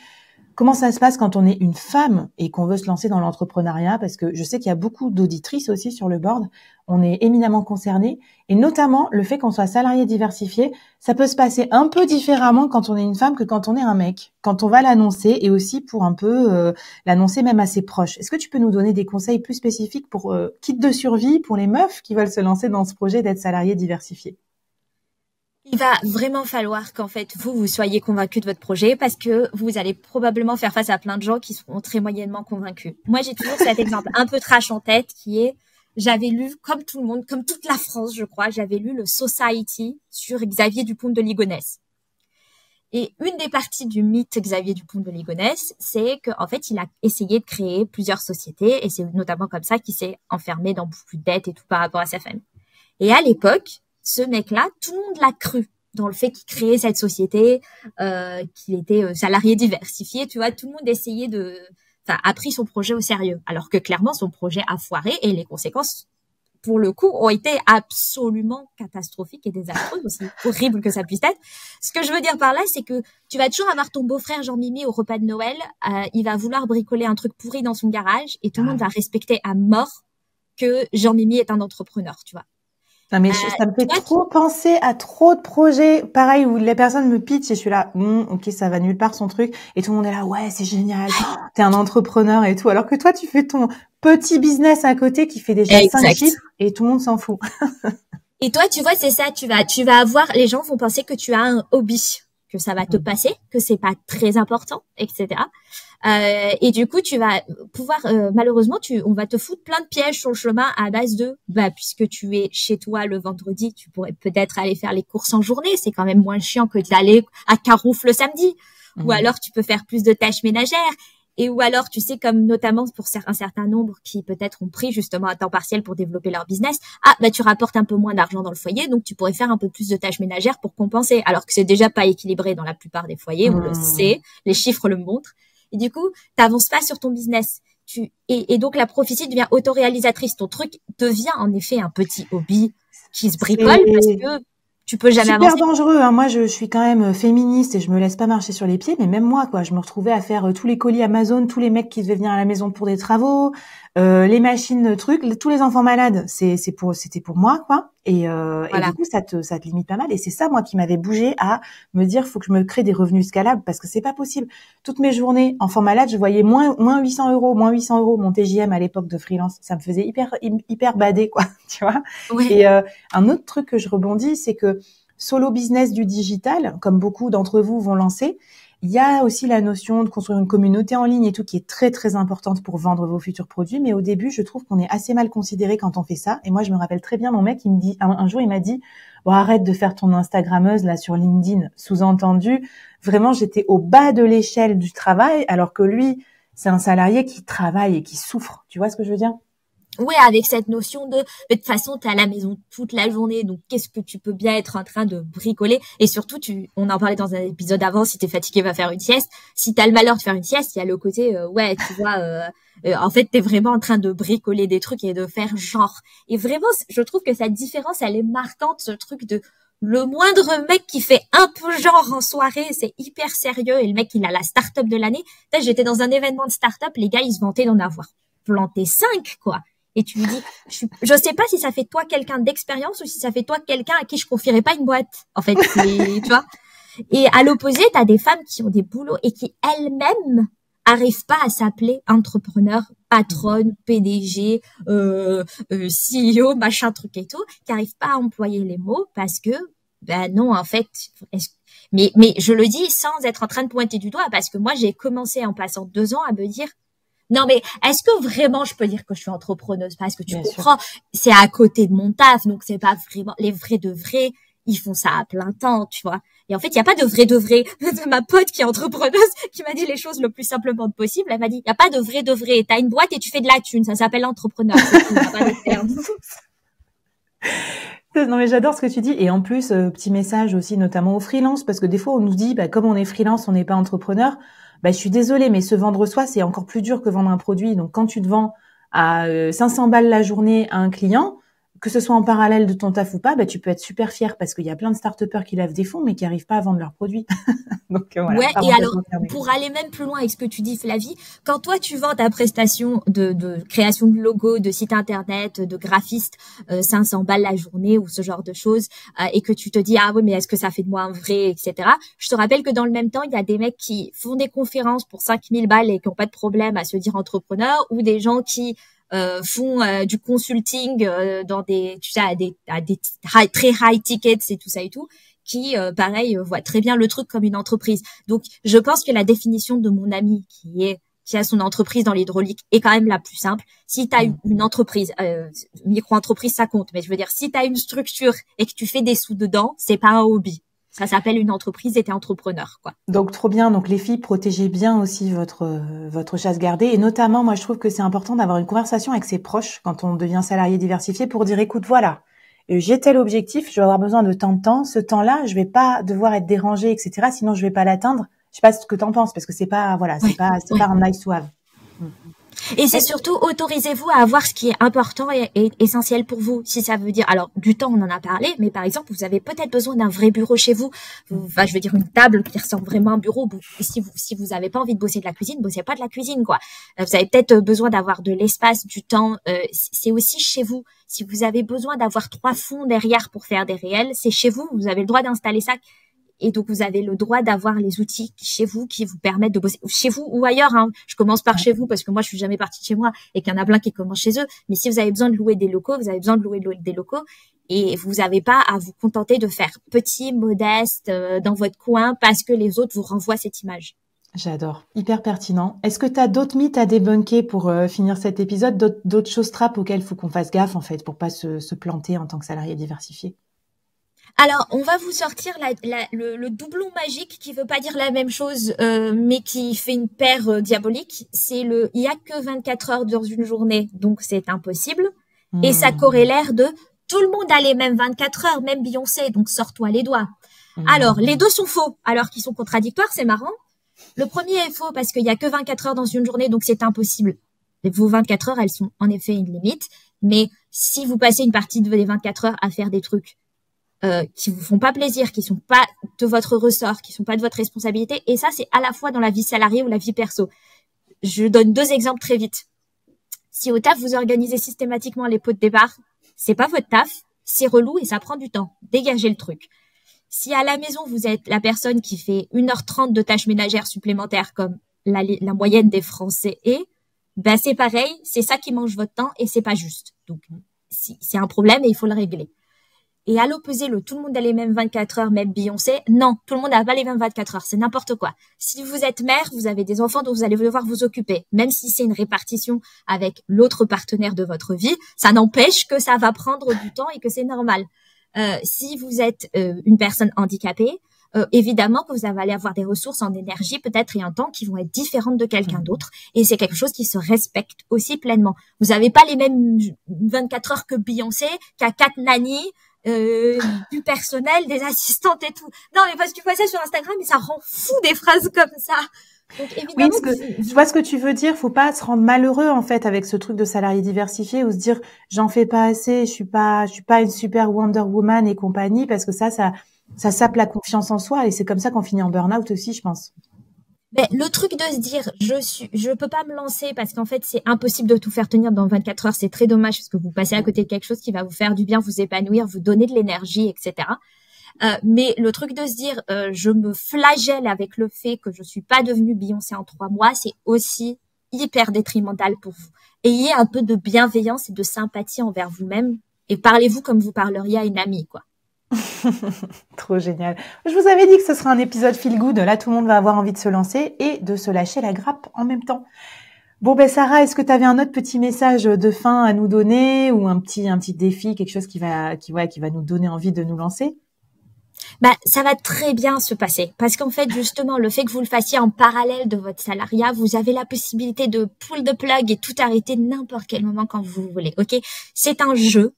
comment ça se passe quand on est une femme et qu'on veut se lancer dans l'entrepreneuriat, parce que je sais qu'il y a beaucoup d'auditrices aussi sur le board. On est éminemment concernés, et notamment le fait qu'on soit salarié diversifié, ça peut se passer un peu différemment quand on est une femme que quand on est un mec, quand on va l'annoncer, et aussi pour un peu l'annoncer même à ses proches. Est-ce que tu peux nous donner des conseils plus spécifiques pour kit de survie pour les meufs qui veulent se lancer dans ce projet d'être salarié diversifié? Il va vraiment falloir qu'en fait, vous soyez convaincu de votre projet parce que vous allez probablement faire face à plein de gens qui seront très moyennement convaincus. Moi, j'ai toujours cet exemple un peu trash en tête qui est, j'avais lu, comme tout le monde, comme toute la France, je crois, j'avais lu le Society sur Xavier Dupont de Ligonnès. Et une des parties du mythe Xavier Dupont de Ligonnès, c'est qu'en fait, il a essayé de créer plusieurs sociétés et c'est notamment comme ça qu'il s'est enfermé dans beaucoup de dettes et tout par rapport à sa famille. Et à l'époque, ce mec-là, tout le monde l'a cru dans le fait qu'il créait cette société, qu'il était salarié diversifié, tu vois, tout le monde essayait a pris son projet au sérieux, alors que clairement son projet a foiré et les conséquences, pour le coup, ont été absolument catastrophiques et désastreuses, aussi horribles que ça puisse être. Ce que je veux dire par là, c'est que tu vas toujours avoir ton beau-frère Jean-Mimi au repas de Noël, il va vouloir bricoler un truc pourri dans son garage et tout le monde va respecter à mort que Jean-Mimi est un entrepreneur, tu vois. Non mais ça me fait trop penser à trop de projets pareil où les personnes me pitchent et je suis là ok, ça va nulle part son truc et tout le monde est là ouais, c'est génial, t'es un entrepreneur et tout, alors que toi tu fais ton petit business à côté qui fait déjà 5 chiffres et tout le monde s'en fout. Et toi, tu vois, c'est ça, tu vas avoir, les gens vont penser que tu as un hobby, que ça va te passer, que c'est pas très important, etc. Et du coup, tu vas pouvoir, malheureusement, on va te foutre plein de pièges sur le chemin à base de, puisque tu es chez toi le vendredi, tu pourrais peut-être aller faire les courses en journée. C'est quand même moins chiant que d'aller à Carouf le samedi. Ou alors, tu peux faire plus de tâches ménagères. Et ou alors, tu sais, comme notamment pour un certain nombre qui peut-être ont pris justement à temps partiel pour développer leur business, tu rapportes un peu moins d'argent dans le foyer, donc tu pourrais faire un peu plus de tâches ménagères pour compenser, alors que c'est déjà pas équilibré dans la plupart des foyers, on le sait, les chiffres le montrent. Et du coup, t'avances pas sur ton business. Et donc la prophétie devient autoréalisatrice. Ton truc devient en effet un petit hobby qui se bricole parce que tu peux jamais avancer. Super dangereux, hein. Moi, je suis quand même féministe et je me laisse pas marcher sur les pieds, mais même moi, quoi, je me retrouvais à faire tous les colis Amazon, tous les mecs qui devaient venir à la maison pour des travaux, les machines, tous les enfants malades, c'était pour moi, quoi. Et du coup, ça te limite pas mal. Et c'est ça, moi, qui m'avait bougé à me dire, faut que je me crée des revenus scalables parce que c'est pas possible. Toutes mes journées, enfants malades, je voyais moins 800 euros, mon TJM à l'époque de freelance. Ça me faisait hyper bader, quoi, tu vois. Oui. Et un autre truc que je rebondis, c'est que solo business du digital, comme beaucoup d'entre vous vont lancer, il y a aussi la notion de construire une communauté en ligne et tout qui est très très importante pour vendre vos futurs produits. Mais au début, je trouve qu'on est assez mal considéré quand on fait ça. Et moi, je me rappelle très bien mon mec, il me dit un jour, il m'a dit bon, arrête de faire ton Instagrammeuse là sur LinkedIn. Sous-entendu, vraiment, j'étais au bas de l'échelle du travail, alors que lui, c'est un salarié qui travaille et qui souffre. Tu vois ce que je veux dire? Ouais, avec cette notion de toute façon, t'es à la maison toute la journée, donc qu'est-ce que tu peux bien être en train de bricoler? Et surtout, on en parlait dans un épisode avant, si t'es fatigué, va faire une sieste. Si t'as le malheur de faire une sieste, il y a le côté, tu vois, en fait, t'es vraiment en train de bricoler des trucs et de faire genre. Et vraiment, je trouve que cette différence, elle est marquante, ce truc de le moindre mec qui fait un peu genre en soirée, c'est hyper sérieux, et le mec, il a la start-up de l'année. J'étais dans un événement de start-up, les gars, ils se vantaient d'en avoir planté 5, quoi. Et tu lui dis, je sais pas si ça fait toi quelqu'un d'expérience ou si ça fait toi quelqu'un à qui je confierais pas une boîte. En fait, tu vois. Et à l'opposé, tu as des femmes qui ont des boulots et qui elles-mêmes arrivent pas à s'appeler entrepreneur, patronne, PDG, CEO, machin truc et tout, qui arrivent pas à employer les mots parce que ben non, en fait, mais je le dis sans être en train de pointer du doigt, parce que moi j'ai commencé en passant 2 ans à me dire non mais est-ce que vraiment je peux dire que je suis entrepreneuse, parce que tu comprends, c'est à côté de mon taf, donc c'est pas vraiment les vrais de vrais, ils font ça à plein temps, tu vois. Et en fait, il y a pas de vrai de vrai. Ma pote qui est entrepreneuse, qui m'a dit les choses le plus simplement possible, elle m'a dit, il y a pas de vrai de vrai. T'as une boîte et tu fais de la thune, ça s'appelle entrepreneur. Il y a pas de terme. Non mais j'adore ce que tu dis, et en plus petit message aussi notamment aux freelances, parce que des fois on nous dit comme on est freelance on n'est pas entrepreneur. Je suis désolée mais se vendre soi c'est encore plus dur que vendre un produit. Donc quand tu te vends à 500 balles la journée à un client, que ce soit en parallèle de ton taf ou pas, tu peux être super fier, parce qu'il y a plein de start-upers qui lèvent des fonds mais qui arrivent pas à vendre leurs produits. Donc voilà. Ouais, et alors pour aller même plus loin avec ce que tu dis Flavie, quand toi tu vends ta prestation de création de logo, de site internet, de graphiste 500 balles la journée ou ce genre de choses, et que tu te dis ah oui mais est-ce que ça fait de moi un vrai, etc. Je te rappelle que dans le même temps il y a des mecs qui font des conférences pour 5000 balles et qui ont pas de problème à se dire entrepreneur, ou des gens qui font du consulting dans des, tu sais, à des très high tickets et tout ça et tout, qui pareil voient très bien le truc comme une entreprise. Donc je pense que la définition de mon ami qui a son entreprise dans l'hydraulique est quand même la plus simple. Si tu as une entreprise, micro-entreprise ça compte, mais je veux dire si tu as une structure et que tu fais des sous dedans, c'est pas un hobby. Ça s'appelle une entreprise et t'es entrepreneur, quoi. Donc trop bien. Donc les filles, protégez bien aussi votre chasse gardée, et notamment moi je trouve que c'est important d'avoir une conversation avec ses proches quand on devient salarié diversifié, pour dire écoute voilà, j'ai tel objectif, je vais avoir besoin de tant de temps, ce temps-là je vais pas devoir être dérangée, etc. Sinon je vais pas l'atteindre. Je sais pas ce que t'en penses, parce que c'est pas pas un nice to have. Et c'est surtout, autorisez-vous à avoir ce qui est important et essentiel pour vous. Si ça veut dire, alors, du temps, on en a parlé, mais par exemple, vous avez peut-être besoin d'un vrai bureau chez vous. Enfin, je veux dire, une table qui ressemble vraiment à un bureau. Si vous avez pas envie de bosser de la cuisine, bossez pas de la cuisine, quoi. Vous avez peut-être besoin d'avoir de l'espace, du temps. C'est aussi chez vous. Si vous avez besoin d'avoir 3 fonds derrière pour faire des réels, c'est chez vous. Vous avez le droit d'installer ça. Et donc, vous avez le droit d'avoir les outils chez vous qui vous permettent de bosser chez vous ou ailleurs, hein. Je commence par chez vous parce que moi, je suis jamais partie de chez moi et qu'il y en a plein qui commencent chez eux. Mais si vous avez besoin de louer des locaux, vous avez besoin de louer des locaux, et vous n'avez pas à vous contenter de faire petit, modeste, dans votre coin parce que les autres vous renvoient cette image. J'adore. Hyper pertinent. Est-ce que tu as d'autres mythes à débunker pour finir cet épisode, d'autres choses trappes auxquelles il faut qu'on fasse gaffe, en fait, pour pas se planter en tant que salarié diversifié? Alors, on va vous sortir le doublon magique qui veut pas dire la même chose, mais qui fait une paire diabolique. C'est il y a que 24 heures dans une journée, donc c'est impossible. Et ça corrélère de tout le monde a les mêmes 24 heures, même Beyoncé, donc sors-toi les doigts. Alors, les deux sont faux, alors qu'ils sont contradictoires, c'est marrant. Le premier est faux parce qu'il y a que 24 heures dans une journée, donc c'est impossible. Vos 24 heures, elles sont en effet une limite, mais si vous passez une partie de vos 24 heures à faire des trucs qui vous font pas plaisir, qui sont pas de votre ressort, qui sont pas de votre responsabilité. Et ça, c'est à la fois dans la vie salariée ou la vie perso. Je donne 2 exemples très vite. Si au taf, vous organisez systématiquement les pots de départ, c'est pas votre taf, c'est relou et ça prend du temps. Dégagez le truc. Si à la maison, vous êtes la personne qui fait 1h30 de tâches ménagères supplémentaires comme la moyenne des Français c'est pareil, c'est ça qui mange votre temps et c'est pas juste. Donc, c'est un problème et il faut le régler. Et à l'opposé, tout le monde a les mêmes 24 heures, même Beyoncé. Non, tout le monde n'a pas les mêmes 24 heures. C'est n'importe quoi. Si vous êtes mère, vous avez des enfants dont vous allez devoir vous occuper. Même si c'est une répartition avec l'autre partenaire de votre vie, ça n'empêche que ça va prendre du temps et que c'est normal. Si vous êtes une personne handicapée, évidemment que vous allez avoir des ressources en énergie peut-être et en temps qui vont être différentes de quelqu'un d'autre. Et c'est quelque chose qui se respecte aussi pleinement. Vous n'avez pas les mêmes 24 heures que Beyoncé, qu'à 4 nannies, du personnel, des assistantes et tout. Non, mais parce que tu vois ça sur Instagram, mais ça rend fou des phrases comme ça. Donc, évidemment, oui, je vois ce que tu veux dire. Faut pas se rendre malheureux, en fait, avec ce truc de salarié diversifié, ou se dire, j'en fais pas assez, je suis pas une super Wonder Woman et compagnie, parce que ça sape la confiance en soi, et c'est comme ça qu'on finit en burn-out aussi, je pense. Mais le truc de se dire, je peux pas me lancer parce qu'en fait, c'est impossible de tout faire tenir dans 24 heures. C'est très dommage parce que vous passez à côté de quelque chose qui va vous faire du bien, vous épanouir, vous donner de l'énergie, etc. Mais le truc de se dire, je me flagelle avec le fait que je suis pas devenue Beyoncé en 3 mois, c'est aussi hyper détrimental pour vous. Ayez un peu de bienveillance et de sympathie envers vous-même et parlez-vous comme vous parleriez à une amie, quoi. Trop génial. Je vous avais dit que ce serait un épisode feel good. Là, tout le monde va avoir envie de se lancer et de se lâcher la grappe en même temps. Bon, ben Sarah, est-ce que tu avais un autre petit message de fin à nous donner ou un petit défi, quelque chose qui va nous donner envie de nous lancer? Ça va très bien se passer parce qu'en fait, justement, le fait que vous le fassiez en parallèle de votre salariat, vous avez la possibilité de pull the plug et tout arrêter n'importe quel moment quand vous voulez. Ok, c'est un jeu.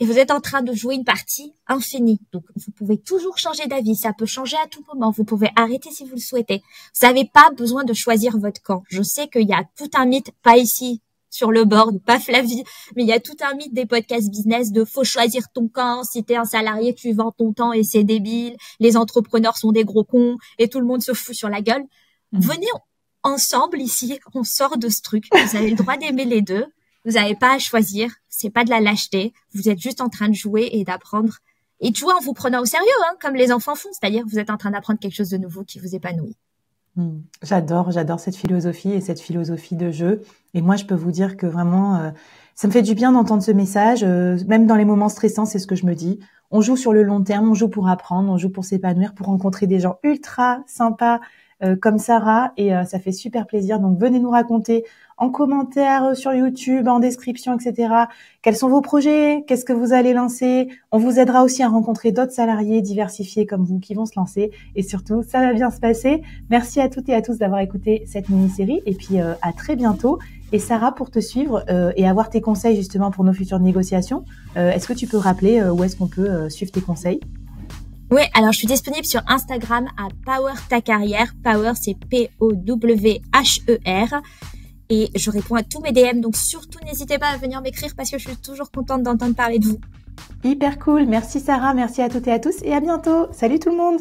Et vous êtes en train de jouer une partie infinie. Donc, vous pouvez toujours changer d'avis. Ça peut changer à tout moment. Vous pouvez arrêter si vous le souhaitez. Vous n'avez pas besoin de choisir votre camp. Je sais qu'il y a tout un mythe, pas ici, sur le board, pas Flavie, mais il y a tout un mythe des podcasts business de faut choisir ton camp. Si t'es un salarié, tu vends ton temps et c'est débile. Les entrepreneurs sont des gros cons et tout le monde se fout sur la gueule. Venez ensemble ici. On sort de ce truc. Vous avez le droit d'aimer les deux. Vous n'avez pas à choisir, c'est pas de la lâcheté. Vous êtes juste en train de jouer et d'apprendre. Et de jouer en vous prenant au sérieux, comme les enfants font. C'est-à-dire que vous êtes en train d'apprendre quelque chose de nouveau qui vous épanouit. J'adore cette philosophie et cette philosophie de jeu. Et moi, je peux vous dire que vraiment, ça me fait du bien d'entendre ce message. Même dans les moments stressants, c'est ce que je me dis. On joue sur le long terme, on joue pour apprendre, on joue pour s'épanouir, pour rencontrer des gens ultra sympas comme Sarah. Et ça fait super plaisir. Donc, venez nous raconter en commentaire sur YouTube, en description, etc. Quels sont vos projets? Qu'est-ce que vous allez lancer? On vous aidera aussi à rencontrer d'autres salariés diversifiés comme vous qui vont se lancer. Et surtout, ça va bien se passer. Merci à toutes et à tous d'avoir écouté cette mini-série. Et puis, à très bientôt. Et Sarah, pour te suivre et avoir tes conseils justement pour nos futures négociations, est-ce que tu peux rappeler où est-ce qu'on peut suivre tes conseils? Oui, alors je suis disponible sur Instagram à Power Ta Carrière. Power, c'est Powher. Et je réponds à tous mes DM, donc surtout n'hésitez pas à venir m'écrire parce que je suis toujours contente d'entendre parler de vous. Hyper cool, merci Sarah, merci à toutes et à tous et à bientôt. Salut tout le monde.